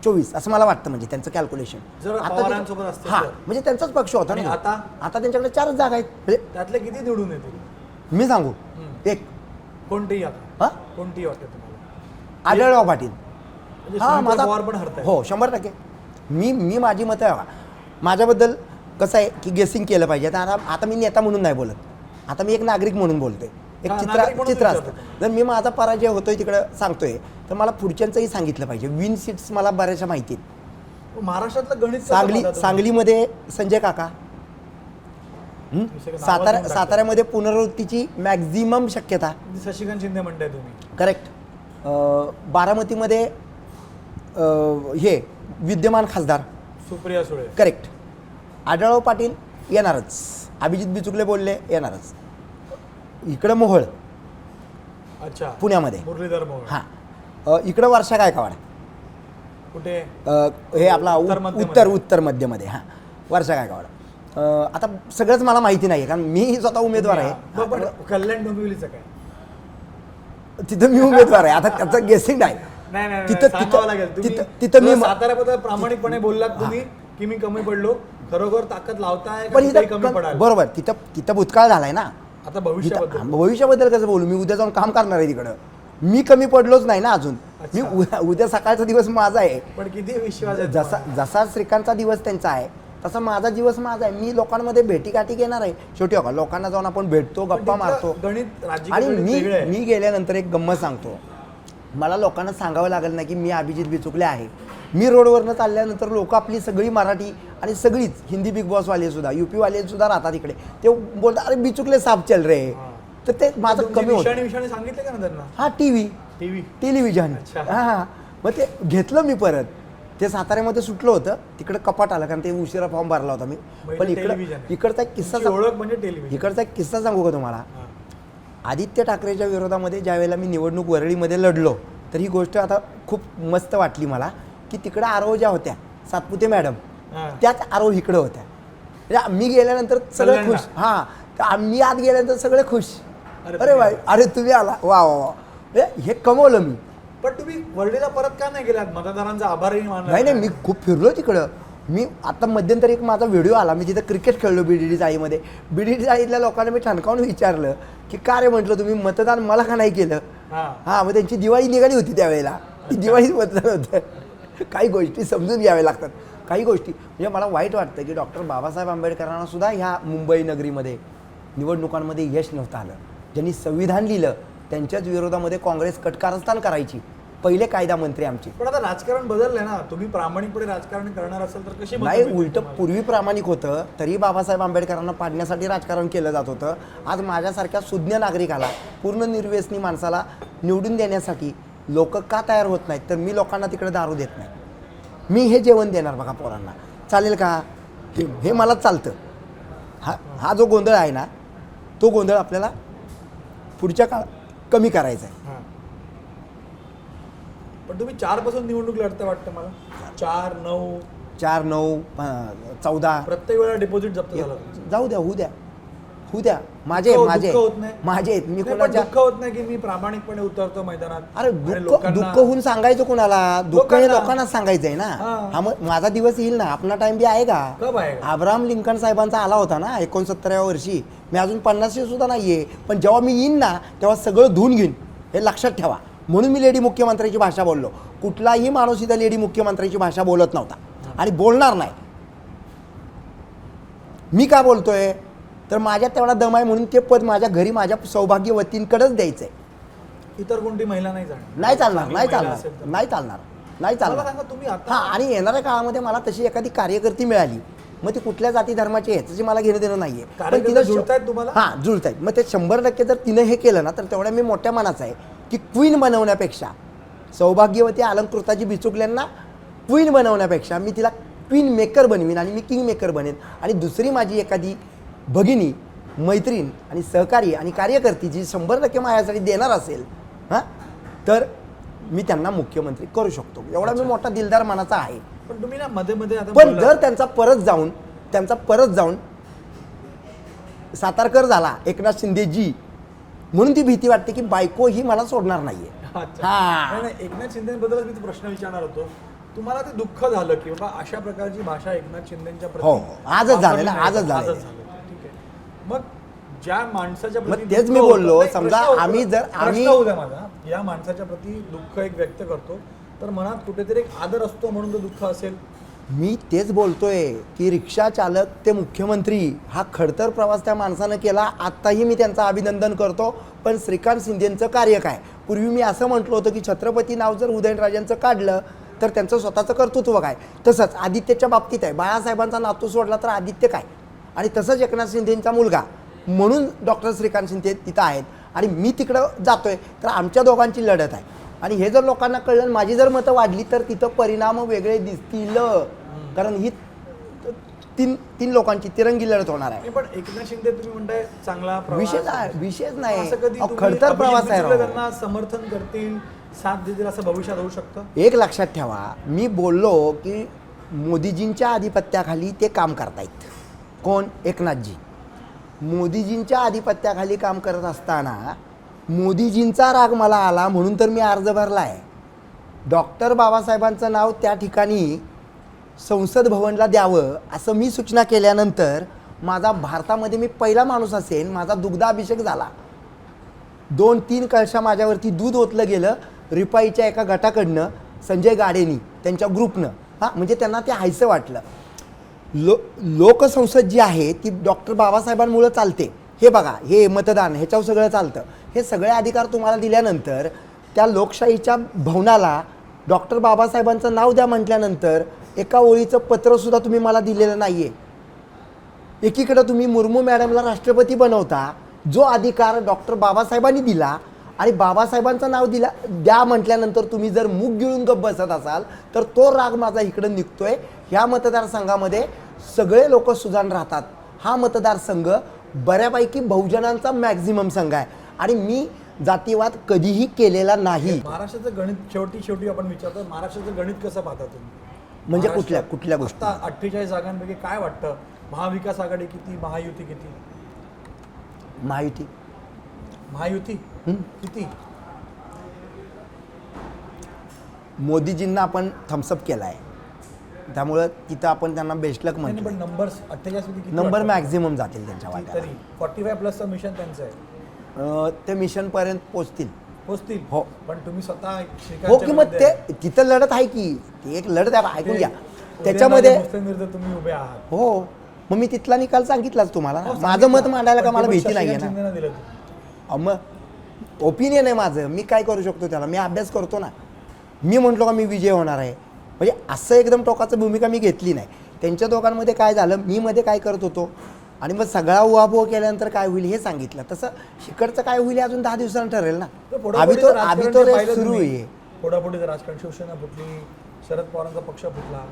24 असं मला वाटतं म्हणजे त्यांचं कॅल्क्युलेशन. जर पवारांसोबत असते हां तर. म्हणजे त्यांचाच पक्ष होता आणि ना. आता त्यांच्याकडे 4 जागा आहेत. म्हणजे त्यातले किती निवडून येतील मी सांगू एक कोणतीही आता हां कोणतीही वाटते तुम्हाला आढळराव पाटील. म्हणजे हां सुनीता पवार पण हरतायत. हो 100%. मी माझी मतं आहे बघा. माझ्याबद्दल कसं आहे की गेसिंग केलं पाहिजे. आता मी नेता म्हणून नाही बोलत. आता मी एक नागरिक म्हणून बोलतोय. एक नागरिक म्हणून चित्र असतं. विचारतो. जर मी माझा पराजय होतोय तिकडं सांगतोय तर मला पुढच्यांचंही सांगितलं पाहिजे. विन सीट्स मला बऱ्याचशा माहिती आहेत. महाराष्ट्रातलं गणित कसं पाहता तुम्ही? सांगलीमध्ये संजय काका. दुसरं नावं घेऊन टाकता. साताऱ्यामध्ये पुनरावृत्तीची मॅक्झिमम शक्यता. शशिकांत शिंदे म्हणताय तुम्ही. करेक्ट. बारामतीमध्ये हे विद्यमान खासदार. सुप्रिया सुळे. करेक्ट. आढळराव पाटील येणारच. अभिजित बिचुकले बोलले येणारच. इकडं मोहोळ अच्छा पुण्यामध्ये. मुरलीधर मोहोळ. हां इकडं वर्षा गायकवाड. कुठे हे आपला उत्तर मध्यमध्ये. उत्तर मध्यमध्ये. हां वर्षा गायकवाड. आता सगळंच मला माहिती नाही कारण मी स्वतः उमेदवार आहे. पण कल्याण डोंबिवलीचं काय? तिथं मी उमेदवार आहे. आता त्याचं गेसिंग नाही. नाही तिथं- सांगावं लागेल. तुम्ही तिथं मी साताऱ्याबद्दल प्रामाणिकपणे बोललात तुम्ही की मी कमी पडलो. खरोखर ताकद लावताय का पण तिथेही कमी पडाल? बरोबर तिथं भूतकाळ झालाय ना. आता भविष्याबद्दल भविष्याबद्दल कसं बोलू. मी उद्या जाऊन काम करणार आहे तिकडं. मी कमी पडलोच नाही ना अजून. मी उद्या सकाळचा दिवस माझा आहे. पण किती विश्वास आहे जसा श्रीकांतचा दिवस त्यांचा आहे तसा माझा दिवस माझा आहे. मी लोकांमध्ये भेटीगाठी घेणार आहे. शेवटी हो का लोकांना जाऊन आपण भेटतो गप्पा मारतो. गणित राज्य आणि मी गेल्यानंतर एक गंमत सांगतो. मला लोकांना सांगावं लागेल ना की मी अभिजित बिचुकले आहे. मी रोडवरनं चालल्यानंतर लोक आपली सगळी मराठी आणि सगळीच हिंदी बिग बॉसवाले सुद्धा UP-वाले सुद्धा राहतात इकडे. ते बोलतात अरे बिचुकले साफ चल रे. तर ते माझं कमी होतं. विषाणी सांगितलं का ना त्यांना? हा टीव्ही टेलिव्हिजन. अच्छा. हां मग ते घेतलं मी परत. ते साताऱ्यामध्ये सुटलं होतं तिकडे कपाट आलं कारण ते उशिरा फॉर्म भरला होता मी. पण इकडचा एक किस्सा ओळख म्हणजे टेलिव्हिजन. इकडचा एक किस्सा सांगू का तुम्हाला. आदित्य ठाकरेच्या विरोधामध्ये ज्यावेळेला मी निवडणूक वरळीमध्ये लढलो तर ही गोष्ट आता खूप मस्त वाटली मला की तिकडं आरोह ज्या होत्या सातपुते मॅडम त्याच आरोह इकडं होत्या. म्हणजे मी गेल्यानंतर सगळे खुश. हां मी आत गेल्यानंतर सगळे खुश. अरे बाई अरे तुम्ही आला वा वा वा. हे कमवलं मी. पण तुम्ही वर्ल्डीला परत का नाही गेलात? मतदारांचा आभारही मानला नाही मी खूप फिरलो तिकडं. मी आता मध्यंतरी एक माझा व्हिडिओ आला. मी तिथं क्रिकेट खेळलो BDD चाळीमध्ये. BDD चाळीतल्या लोकांना मी ठणकावून विचारलं की का रे म्हटलं तुम्ही मतदान मला का नाही केलं. हां मग त्यांची दिवाळी निघाली होती त्यावेळेला. ती दिवाळीच मतदान होतं. काही गोष्टी समजून घ्याव्या लागतात. काही गोष्टी म्हणजे मला वाईट वाटतं की डॉक्टर बाबासाहेब आंबेडकरांना सुद्धा ह्या मुंबई नगरीमध्ये निवडणुकांमध्ये यश नव्हतं आलं. ज्यांनी संविधान लिहिलं त्यांच्याच विरोधामध्ये काँग्रेस कटकारस्थान करायची. पहिले कायदा मंत्री आमचे. पण आता राजकारण बदललंय ना. तुम्ही प्रामाणिकपणे राजकारण करणार असेल तर कशी नाही उलट पूर्वी प्रामाणिक होतं तरी बाबासाहेब आंबेडकरांना पाडण्यासाठी राजकारण केलं जात होतं. आज माझ्यासारख्या सुज्ञ नागरिकाला पूर्ण निर्व्यसनी माणसाला निवडून देण्यासाठी लोक का तयार होत नाहीत तर मी लोकांना तिकडे दारू देत नाही. मी हे जेवण देणार बघा पोरांना. चालेल का? हे मला चालतं. हा जो गोंधळ आहे ना तो गोंधळ आपल्याला पुढच्या काळात कमी करायचा आहे. पण तुम्ही 4 पासून निवडणूक लढता वाटतं मला. 4, 9 4, 9, 14 प्रत्येक वेळा डिपॉझिट जप्त झालं. जाऊ द्या होऊ द्या. माझे आहेत. मी कोणाच्या दुःख होत नाही की मी प्रामाणिकपणे उतरतो मैदानात. अरे दुःख होऊन सांगायचं कोणाला. दुःख हे लोकांना सांगायचंय ना. हा मग माझा दिवस येईल ना. आपला टाइम बी आहे का? अब्राहम लिंकन साहेबांचा आला होता ना 69व्या वर्षी. मी अजून 50 सुद्धा नाहीये. पण जेव्हा मी येईन ना तेव्हा सगळं धुवून घेईन हे लक्षात ठेवा. म्हणून मी लेडी मुख्यमंत्र्याची भाषा बोललो. कुठलाही माणूस इथं लेडी मुख्यमंत्र्याची भाषा बोलत नव्हता आणि बोलणार नाही. मी का बोलतोय तर माझ्यात तेवढा दम आहे म्हणून ते पद माझ्या घरी माझ्या सौभाग्यवतींकडेच द्यायचंय. इतर कोणती महिला नाही नाही चालणार. तुम्ही हां आणि येणाऱ्या काळामध्ये मला तशी एखादी कार्यकर्ती मिळाली मग ती कुठल्या जाती धर्माची आहे त्याची मला घेणं देणं नाहीये. पण तिला जुळतायत तुम्हाला. हां जुळतायत. मग ते 100% जर तिनं हे केलं ना तर तेवढ्या मी मोठ्या मनाचा आहे की क्वीन बनवण्यापेक्षा सौभाग्यवती अलंकृताची बिचुकल्यांना क्वीन बनवण्यापेक्षा मी तिला क्वीन मेकर बनवीन आणि मी किंग मेकर बनेन आणि दुसरी माझी एखादी भगिनी मैत्रीण आणि सहकारी आणि कार्यकर्ती जी 100% माझ्यासाठी देणार असेल हां तर मी त्यांना मुख्यमंत्री करू शकतो. एवढा मी मोठा दिलदार मनाचा आहे. पण तुम्ही ना मध्ये मध्ये आता पण बोललात- जर त्यांचा परत जाऊन सातारकर झाला एकनाथ शिंदेजी म्हणून ती भीती वाटते की बायको ही मला सोडणार नाहीये. अच्छा. हा. नाही, नाही, एकनाथ शिंदेबद्दलच मी तो प्रश्न विचारणार होतो. तुम्हाला ते दुःख झालं की बाबा अशा प्रकारची भाषा एकनाथ शिंदेच्या प्रती हो, आजच झालं ना, वापरली आजच नाही. झालं. ठीक आहे. मग ज्या माणसाच्या मग प्रती तेच दुःख मी होतं- बोललो, नाही, समजा प्रश्न होतो- आम्ही जर- प्रश्न आम्ही- होऊ द्या माझा, या माणसाच्या प्रती दुःख एक व्यक्त करतो तर मनात कुठेतरी एक आदर असतो म्हणून तो दुःख असेल. मी तेच बोलतोय की रिक्षा चालक ते मुख्यमंत्री हा खडतर प्रवास त्या माणसानं केला. आत्ताही मी त्यांचं अभिनंदन करतो. पण श्रीकांत शिंदेंचं कार्य काय? पूर्वी मी असं म्हटलं होतं की छत्रपती नाव जर उदयनराजेंचं काढलं तर त्यांचं स्वतःचं कर्तृत्व काय. तसंच आदित्यच्या बाबतीत आहे. बाळासाहेबांचा नातू सोडला तर आदित्य काय. आणि तसंच एकनाथ शिंदेंचा मुलगा म्हणून डॉक्टर श्रीकांत शिंदे तिथं आहेत आणि मी तिकडं जातोय तर आमच्या दोघांची लढत आहे. आणि हे जर लोकांना कळलं आणि माझी जर मतं वाढली तर तिथं परिणाम वेगळे दिसतील. कारण ही तीन लोकांची तिरंगी लढत होणार आहे. नाही, पण एकनाथ शिंदे तुम्ही म्हणताय चांगला प्रवास. विशेष नाही. असं कधी अहो, तुम्ही खडतर प्रवास अभिजित आहे मिश्रा राव. त्यांना समर्थन करतील, साथ देतील असं भविष्यात होऊ शकतं. एक लक्षात ठेवा, मी बोललो की मोदीजींच्या आधिपत्याखाली ते काम करतायत. कोण? एकनाथजी. मोदीजींच्या आधिपत्याखाली काम करत असताना मोदीजींचा राग मला आला म्हणून तर मी अर्ज भरला आहे. डॉक्टर बाबासाहेबांचं नाव त्या ठिकाणी संसद भवनला द्यावं असं मी सूचना केल्यानंतर माझा भारतामध्ये मी पहिला माणूस असेल, माझा दुग्धाभिषेक झाला. 2-3 कळशा माझ्यावरती दूध ओतलं गेलं रिपाईच्या एका गटाकडनं, संजय गाडेनी त्यांच्या ग्रुपनं. हां, म्हणजे त्यांना ते हायसं वाटलं. लोकसंसद जी आहे ती डॉक्टर बाबासाहेबांमुळं चालते. हे बघा, हे मतदान ह्याच्यावर सगळं चालतं. हे सगळे अधिकार तुम्हाला दिल्यानंतर त्या लोकशाहीच्या भवनाला डॉक्टर बाबासाहेबांचं नाव द्या म्हटल्यानंतर एका ओळीचं पत्रसुद्धा तुम्ही मला दिलेलं नाही आहे. एकीकडं तुम्ही मुर्मू मॅडमला राष्ट्रपती बनवता, जो अधिकार डॉक्टर बाबासाहेबांनी दिला, आणि बाबासाहेबांचं नाव द्या म्हटल्यानंतर तुम्ही जर मूग गिळून गप्प बसत असाल तर तो राग माझा इकडं निघतोय. ह्या मतदारसंघामध्ये सगळे लोक सुजाण राहतात. हा मतदारसंघ बऱ्यापैकी बहुजनांचा मॅक्झिमम संघ आहे आणि मी जातीवाद कधीही केलेला नाही. महाराष्ट्राचं गणित शेवटी आपण विचारतो, महाराष्ट्राचं गणित कसं पाहता तुम्ही? म्हणजे कुठल्या गोष्टी? आता 48 जागांपैकी काय वाटतं? महाविकास आघाडी किती, महायुती किती? महायुती किती? मोदीजींना आपण थम्सअप केला आहे त्यामुळं तिथं आपण त्यांना बेस्टलक पण म्हणतो. नंबर्स 48 पैकी किती नंबर वाटतं? मॅक्झिमम जातील त्यांच्या तरी वाट्याला. 45 प्लसचं मिशन त्यांचं आहे. ते मिशनपर्यंत पोचतील. पोचतील. हो. पण तुम्ही स्वतः हो श्रीकांतच्या की मग विरुद्ध आहे. ते तिथं लढत आहे की ती एक लढत आहे. ऐकून घ्या ते त्याच्यामध्ये. उदयनराजे भोसले विरुद्ध तुम्ही उभे आहात. हो, मग मी तिथला निकाल सांगितलाच तुम्हाला. हो, माझं मत सांगितलं. मांडायला का पण मला ते भीती पण नाही आहे शशिकांत ना. शिंदेनं दिलं ते. मग ओपिनियन आहे माझं, मी काय करू शकतो त्याला? मी अभ्यास करतो ना. मी म्हटलो का मी विजय होणार आहे म्हणजे असं एकदम टोकाचं भूमिका मी घेतली नाही. त्यांच्या दोघांमध्ये काय झालं, मी मध्ये काय करत होतो आणि मग सगळा उहापोह केल्यानंतर काय होईल हे सांगितलं. तसं शिकडचं काय होईल हे अजून 10 दिवसांनी ठरेल ना. तर अभि फोडाफोडीचं तो राजकारण रेस जे पाहिलं सुरू तुम्ही, आहे. फोडाफोडीचं राजकारण, शिवसेना फुटली, शरद पवारांचा पक्ष फुटला,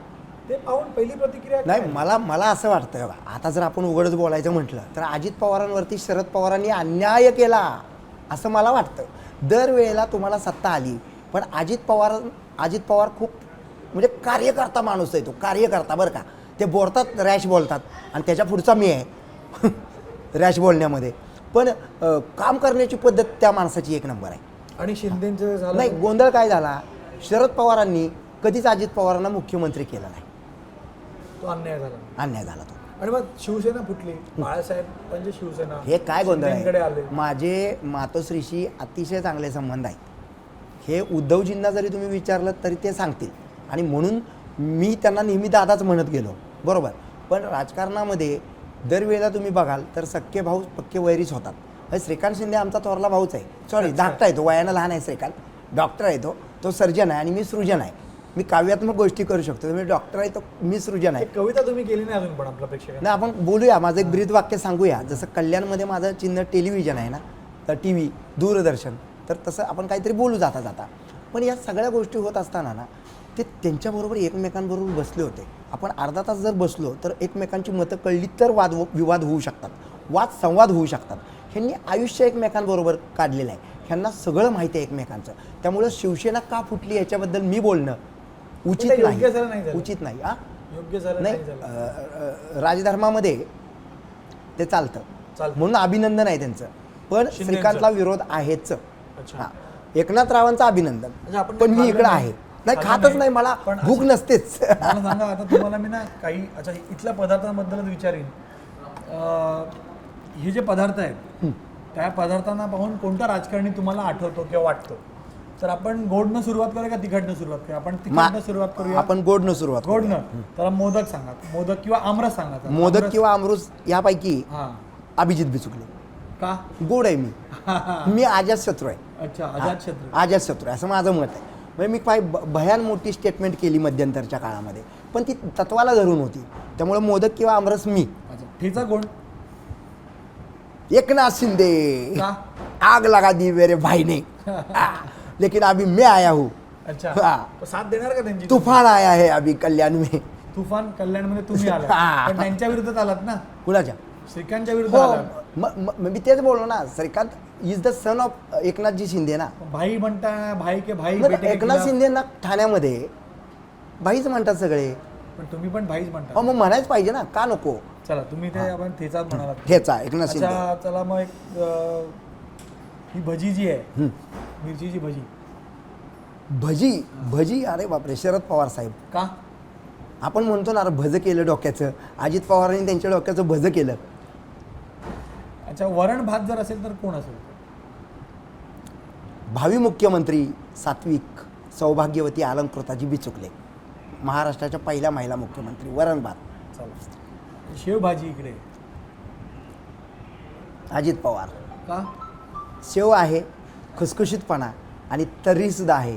ते पाहून पहिली प्रतिक्रिया काय? नाही, मला असं वाटतं बघा, आता जर आपण उघडच बोलायचं म्हटलं तर अजित पवारांवरती शरद पवारांनी अन्याय केला असं मला वाटतं. दरवेळेला तुम्हाला सत्ता आली पण अजित पवार खूप म्हणजे कार्यकर्ता माणूस आहे. तो कार्यकर्ता बरं का. ते बोलतात रॅश बोलतात आणि त्याच्या पुढचा मी आहे रॅश बोलण्यामध्ये. पण काम करण्याची पद्धत त्या माणसाची एक नंबर आहे. आणि शिंदेचं झालं नाही, गोंधळ काय झाला, शरद पवारांनी कधीच अजित पवारांना मुख्यमंत्री केलं नाही. तो अन्याय झाला तो. आणि मग शिवसेना फुटली, बाळासाहेब म्हणजे शिवसेना, हे काय गोंधळ शिंदेकडे आले. आहे. माझे मातोश्रीशी अतिशय चांगले संबंध आहेत. हे उद्धवजींना जरी तुम्ही विचारलं तरी ते सांगतील आणि म्हणून मी त्यांना नेहमी दादाच म्हणत गेलो, बरोबर. पण राजकारणामध्ये दरवेळेला तुम्ही बघाल तर सख्खे भाऊ पक्के वैरीच होतात. श्रीकांत शिंदे आमचा थोरला भाऊच आहे. सॉरी, धाकटा आहे तो, वयानं लहान आहे श्रीकांत. डॉक्टर आहे तो सर्जन आहे आणि मी सृजन आहे. मी काव्यात्मक गोष्टी करू शकतो. मी डॉक्टर आहे, तो मी सृजन आहे. एक कविता तुम्ही केली नाही अजून पण आपल्या प्रेक्षकांना. नाही, आपण बोलूया. माझं एक ब्रीद वाक्य सांगूया. जसं कल्याणमध्ये माझं चिन्ह टेलिव्हिजन आहे ना, तर TV, दूरदर्शन, तर तसं आपण काहीतरी बोलू जाता. पण या सगळ्या गोष्टी होत असताना ना ते त्यांच्याबरोबर एकमेकांबरोबर बसले होते. आपण अर्धा तास जर बसलो तर एकमेकांची मतं कळली तर विवाद होऊ शकतात, संवाद होऊ शकतात. ह्यांनी आयुष्य एकमेकांबरोबर काढलेलं आहे, ह्यांना सगळं माहिती आहे एकमेकांचं. त्यामुळं शिवसेना का फुटली याच्याबद्दल मी बोलणं उचित योग्य झालं नाही नाही, झालं. उचित नाही. योग्य झालं नाही, नाही झालं. राजधर्मामध्ये ते चालतं म्हणून अभिनंदन आहे त्यांचं, पण शिंदेंचं. श्रीकांतला विरोध आहेच. अच्छा. हां, एकनाथ रावांचं अभिनंदन, म्हणजे आपण पण मी खाल्लं इकडं नाही. आहे. नाही, खाल्लं खातच नाही. नाही, मला पण भूक असं- नसतेच. मला सांगा, आता तुम्हाला मी ना काही अच्छा इथल्या पदार्थांबद्दलच विचारीन. हे जे पदार्थ आहेत त्या पदार्थांना पाहून कोणता राजकारणी तुम्हाला आठवतो किंवा वाटतो? तर आपण गोडनं सुरुवात करूया का तिखटनं सुरुवात करूया? आपण तिखटनं सुरुवात करूया. आपण गोडनं सुरुवात करूया. गोडनं तर मोदक सांगा, मोदक किंवा आमरस सांगा. तर मोदक आमरस- किंवा अमृत यापैकी हां. अभिजित बिचुकले. का? गोड आहे मी अजातशत्रू आहे. अच्छा, अजातशत्रू. अजातशत्रू आहे असं माझं मत आहे. म्हणजे मी काही भयान मोठी स्टेटमेंट केली मध्यंतरच्या काळामध्ये, पण ती तत्वाला धरून होती. त्यामुळे मोदक किंवा आमरस मी. अच्छा, ठेचा गोड एकनाथ शिंदे, का? आग लगा दी मेरे भाई ने, लेकिन अभी मैं आया हूँ. अच्छा. हां. तर साथ देणार का त्यांची? तूफान आया है अभी कल्याण में. तुफान कल्याणमध्ये तुम्ही आला, हां. पण त्यांच्या विरुद्धात आलात ना, कुणाच्या? श्रीकांतच्या विरुद्ध हो, आलात. मी तेच बोललो ना, Shrikant is the son of Eknathji Shinde ना. भाई म्हणता, भाई के भाई मग बेटे के एकनाथ खिलाफ. शिंदेना ठाण्यामध्ये भाईच म्हणतात सगळे. पण तुम्ही पण भाईच हो, म्हणता. मग म्हणायच पाहिजे ना, का नको? चला, तुम्ही ते आपण ठेचाच म्हणालात. ठेचा एकनाथ शिंदे. अच्छा, चला मग एक ही भजी जी आहे, हं. मिरचीची भजी, भजी भजी अरे बापरे, शरद पवार साहेब. का? आपण म्हणतो ना, अरे भज केलं डोक्याचं. अजित पवारांनी त्यांच्या डोक्याचं भज केलं. अच्छा, वरण भात जर असेल तर कोण असेल? भावी मुख्यमंत्री सात्विक सौभाग्यवती अलंकृताजी बिचुकले, महाराष्ट्राच्या पहिल्या महिला मुख्यमंत्री. वरण भात. चला, शेवभाजी इकडे, अजित पवार. का? शेव आहे, खुसखुशीतपणा आणि तर्रीसुद्धा आहे.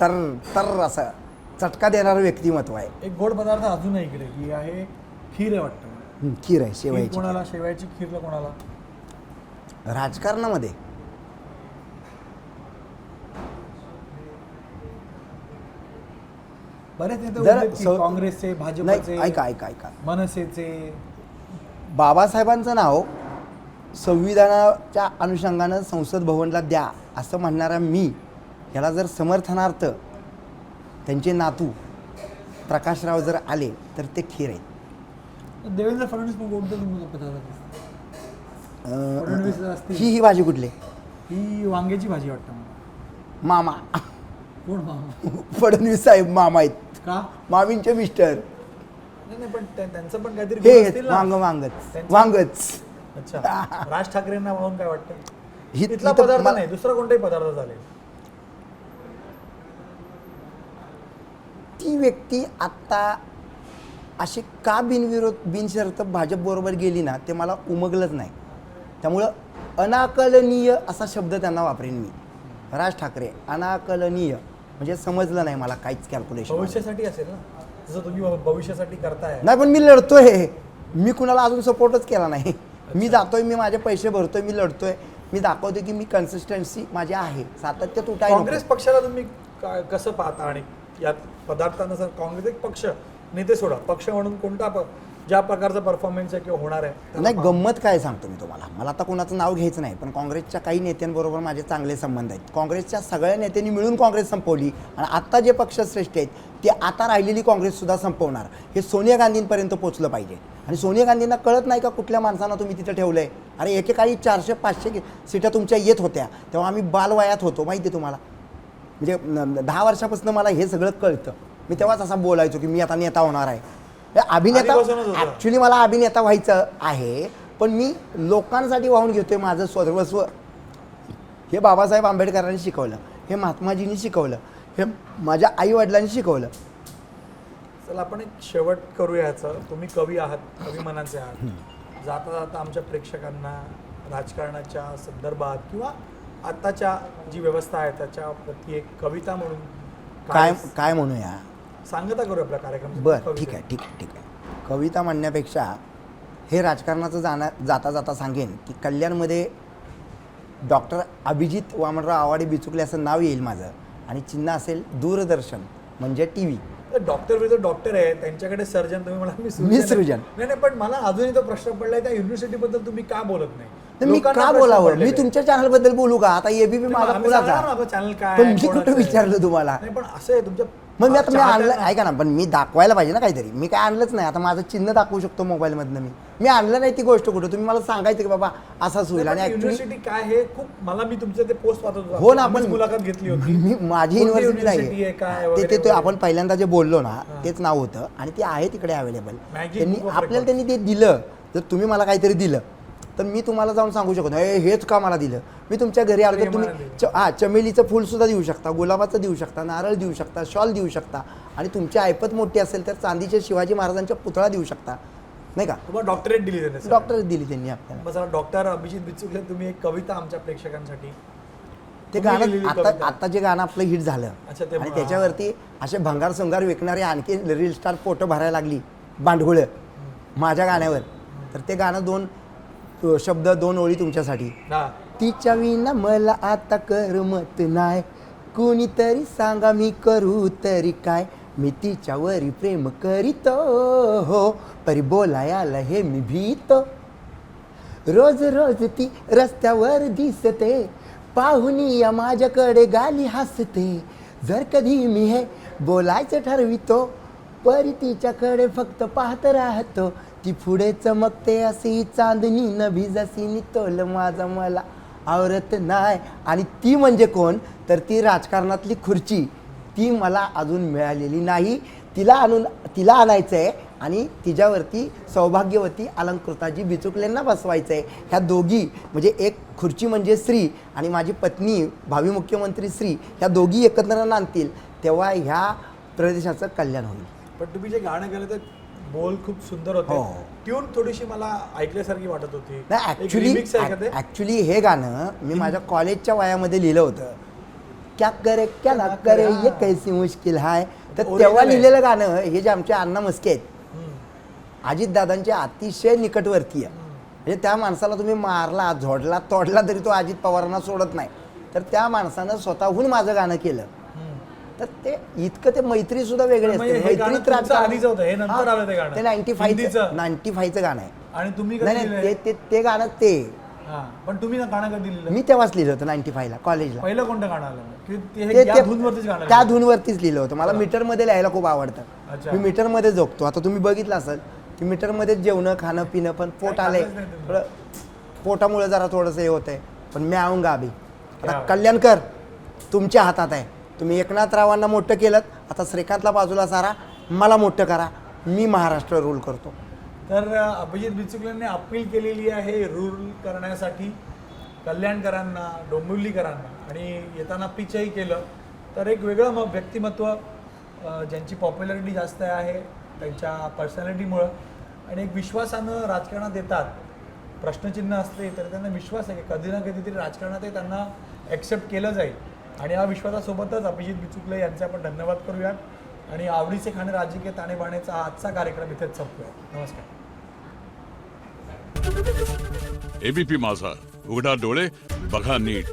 तर असं चटका देणारं व्यक्तिमत्व आहे. एक गोड पदार्थ अजून आहे इकडे, ही आहे खीर आहे वाटतं. खीर आहे, खीर शेवयाची. कोणाला? शेवयाची खीरला कोणाला? राजकारणामध्ये बरेच नेते जर होते की काँग्रेसचे, नाही, भाजपचे, ऐका मनसेचे. बाबासाहेबांचं नाव संविधानाच्या अनुषंगानं संसद भवनला द्या असं म्हणणारा मी, याला जर समर्थनार्थ त्यांचे नातू प्रकाशराव जर आले तर ते खीर आहेत. देवेंद्र फडणवीस पण कोणतं पदार्थ? फडणवीस असतील. ही भाजी कुठली? ही वांग्याची भाजी वाटतं मला. मामा. कोण मामा? फडणवीस साहेब मामा आहेत. का? मामींचे मिस्टर. नाही, पण त्यांचं पण काहीतरी हे गुण असतील ना. वांगच त्यांचं- वांगच. अच्छा, राज ठाकरेंना पाहून काय वाटतं? ही- इथला इथं पदार्थ मला- नाही, दुसरा कोणताही पदार्थ चालेल. ती व्यक्ती आत्ता अशी का बिनशर्त भाजपबरोबर गेली ना, ते मला उमगलंच नाही. त्यामुळं अनाकलनीय असा शब्द त्यांना वापरेन मी. राज ठाकरे अनाकलनीय म्हणजे समजलं नाही मला काहीच कॅल्क्युलेशन. भविष्यासाठी असेल ना, जसं तुम्ही भविष्यासाठी करताय. नाही, पण मी लढतोय. मी कुणाला अजून सपोर्टच केला नाही. मी जातोय, मी माझे पैसे भरतोय, मी लढतोय, मी दाखवतोय की मी कन्सिस्टन्सी माझी आहे, सातत्य तुटाय. काँग्रेस पक्षाला तुम्ही कसं पाहता? आणि यात पदार्थांना जर काँग्रेस एक पक्ष, नेते सोडा, पक्ष म्हणून कोणता ज्या प्रकारचा परफॉर्मन्स आहे किंवा होणार आहे? नाही, गंमत काय सांगतो मी तुम्हाला. मला आता कोणाचं नाव घ्यायचं नाही, पण काँग्रेसच्या काही नेत्यांबरोबर माझे चांगले संबंध आहेत. काँग्रेसच्या सगळ्या नेत्यांनी मिळून काँग्रेस संपवली आणि आत्ता जे पक्षश्रेष्ठ आहेत ते आता राहिलेली काँग्रेससुद्धा संपवणार. हे सोनिया गांधींपर्यंत पोचलं पाहिजे. आणि सोनिया गांधींना कळत नाही का कुठल्या माणसांना तुम्ही तिथं ठेवलं आहे? अरे एकेकाळी 400-500 सीटा तुमच्या येत होत्या, तेव्हा आम्ही बालवयात होतो, माहिती आहे तुम्हाला. म्हणजे 10 वर्षापासून मला हे सगळं कळतं. मी तेव्हाच असा बोलायचो की मी आता नेता होणार आहे. अभिनेता आधीपासूनच होतं. ॲक्च्युली मला अभिनेता व्हायचं आहे, पण मी लोकांसाठी वाहून घेतोय माझं सर्वस्व. हे बाबासाहेब आंबेडकरांनी शिकवलं, हे महात्माजींनी शिकवलं, हे माझ्या आईवडिलांनी शिकवलं. चला, आपण एक शेवट करूया ह्याचं. तुम्ही कवी आहात, कविमनाचे आहात. जाता जाता आमच्या प्रेक्षकांना राजकारणाच्या संदर्भात किंवा आत्ताच्या जी व्यवस्था आहे त्याच्या प्रती एक कविता म्हणून काय म्हणूया? सांगता करू आपल्या कार्यक्रम. बरं, ठीक आहे. कविता म्हणण्यापेक्षा हे राजकारणाचं जाता जाता सांगेन की कल्याणमध्ये डॉक्टर अभिजित वामनराव आवाडे बिचुकले असं नाव येईल माझं, आणि चिन्ह असेल दूरदर्शन म्हणजे टी व्ही. डॉक्टर विरुद्ध डॉक्टर आहे, त्यांच्याकडे सर्जन, तुम्ही मला मी सृजन. नाही, पण मला अजूनही तो प्रश्न पडलाय त्या युनिव्हर्सिटीबद्दल तुम्ही का बोलत नाही? तर मी लोकांना का प्रश्न बोलावं? पडलेले मी आहेत. तुमच्या चॅनलबद्दल बोलू का? आता एबीपी माझा आम्ही सांगणार ना मुलाचा, आपलं चॅनल काय पण आहे, मी कुठं कोणाचं आहे. विचारलं तुम्हाला? नाही, पण असं आहे तुमच्या मग मी आता मी आणलं, चाहत्यांना- ऐका ना, पण मी दाखवायला पाहिजे ना काहीतरी. मी काय आणलंच नाही. आता माझं चिन्ह दाखवू शकतो मोबाईलमधनं. मी आणलं नाही ती गोष्ट कुठं. तुम्ही मला सांगायचं की बाबा असाच होईल. आणि ऍक्च्युली युनिव्हर्सिटी काय हे खूप मला, मी तुमचं ते पोस्ट वाचत होतो. हो ना, आम्हीच आपण मुलाखत घेतली होती. मी माझी कोणती युनिव्हर्सिटी university आहे, काय नाही वगैरे ते वगैरे. आपण पहिल्यांदा जे बोललो ना तेच नाव होतं आणि ते आहे तिकडे अवेलेबल. Magic त्यांनी Book of आपल्याला Records. त्यांनी ते दिलं. जर तुम्ही मला काहीतरी दिलं तर मी तुम्हाला जाऊन सांगू शकतो हेच का मला दिलं. मी तुमच्या घरी आलो तर तुम्ही चमेलीचं फुल सुद्धा देऊ शकता, गुलाबाचं देऊ शकता, नारळ देऊ शकता, शॉल देऊ शकता आणि तुमची ऐपत मोठी असेल तर चांदीच्या शिवाजी महाराजांच्या पुतळा देऊ शकता, नाही का? तुम्हाला डॉक्टरेट दिली त्यांनी. डॉक्टर दिली त्यांनी आपल्याला. बसा, डॉक्टर अभिजित बिचुकले, तुम्ही एक कविता आमच्या प्रेक्षकांसाठी. ते तुम्ही गाणं लिहिलेली आता कविता. आता जे गाणं आपलं हिट झालं अच्छा, ते आणि त्याच्यावरती असे भंगार संगार विकणारे आणखी रील स्टार फोटो भरायला लागली भांडगुळं माझ्या गाण्यावर. तर ते गाणं 2 शब्द 2 ओळी तुमच्यासाठी. हा. तिच्या विना मला आता करमत नाही, कुणीतरी सांगा मी करू तरी काय, मी तिच्यावरी प्रेम करीतो हो, परी बोलायला हे मी भीतो. रोज रोज ती रस्त्यावर दिसते, पाहुणी या माझ्याकडे गाली हसते. जर कधी मी हे बोलायचं ठरवितो, परी तिच्याकडे फक्त पाहत राहतो. ती पुढे चमकते अशी चांदणी न भिजसी नितोल माझा मला आवरत नाही. आणि ती म्हणजे कोण? तर ती राजकारणातली खुर्ची. ती मला अजून मिळालेली नाही. तिला आणायचं आहे आणि तिच्यावरती सौभाग्यवती अलंकृताजी बिचुकलेंना बसवायचं आहे. ह्या दोघी म्हणजे एक खुर्ची म्हणजे श्री आणि माझी पत्नी भावी मुख्यमंत्री श्री, ह्या दोघी एकत्र नांदतील तेव्हा ह्या प्रदेशाचं कल्याण होईल. पण तुम्ही जे गाणं केलं ते बोल खूप सुंदर होते. हो. ट्यून थोडीशी मला ऐकल्यासारखी वाटत होती. नाही, एक remix आहे का ते? ऍक्च्युली हे गाणं मी माझ्या कॉलेजच्या वयामध्ये लिहिलं होतं. क्या करे क्या ना करे ये कैसी मुश्किल हाय. तर Original तेव्हा आहे. लिहिलेलं गाणं हे जे आमचे अण्णा मस्के आहेत, हम्म. अजितदादांचे अतिशय निकटवर्तीय. म्हणजे त्या माणसाला तुम्ही मारला, झोडला, तोडला तरी तो अजित पवारांना सोडत नाही. तर त्या माणसानं स्वतःहून माझं गाणं केलं. हम्म. तर ते इतकं ते मैत्री सुद्धा वेगळी म्हणजे असते. हे गाणं मैत्रीत तुमचं आधीच होतं, हे नंतर आलं ते गाणं. ते 95चं हिंदीचं. 95चं गाणं आहे. आणि तुम्ही कधी नाही नाही लिहिलंय? ते गाणं ते हा, पण तुम्ही ना गाणं कधी लिहिलं? मी तेव्हाच लिहिलं होतं 95ला कॉलेजला. पहिलं कोणतं गाणं आलं मग? की ते ते- या ते- धूनवरतीच गाणं त्या लिहिलं? धूनवरतीच लिहिलं होतं. मला मीटरमध्ये लिहायला खूप आवडतं. अच्छा. मी मीटरमध्ये झोपतो. आता तुम्ही बघितलं असेल की मीटरमध्ये जेवणं खाणं पिणं, पण पोट काय आलंय खाल्लंच नाही तुम्ही. थोडं, पोटामुळे जरा थोडंसं हे होतंय. पण मी आऊंगा अभि. आता क्या? कल्याणकर तुमच्या हातात आहे. तुम्ही एकनाथरावांना मोठं केलं, आता श्रीकांतला बाजूला सारा, मला मोठं करा. मी महाराष्ट्र रूल करतो. तर अभिजित बिचुकलेंनी अपील केलेली आहे रूल करण्यासाठी कल्याणकरांना, डोंबिवलीकरांना, आणि येताना पिचही केलं. तर एक वेगळं व्यक्तिमत्व, ज्यांची पॉप्युलॅरिटी जास्त आहे त्यांच्या पर्सनॅलिटीमुळं, आणि एक विश्वासानं राजकारणात येतात. प्रश्नचिन्ह असते तर त्यांना विश्वास आहे की कधी ना कधीतरी राजकारणात त्यांना ॲक्सेप्ट केलं जाईल. आणि या विश्वासासोबतच अभिजित बिचुकले यांचे आपण धन्यवाद करूयात. आणि आवडीचे खाणे राजकीय ताणेबाणेचा आजचा कार्यक्रम इथेच संपूया. नमस्कार. एबीपी माझा, उघडा डोळे बघा नीट.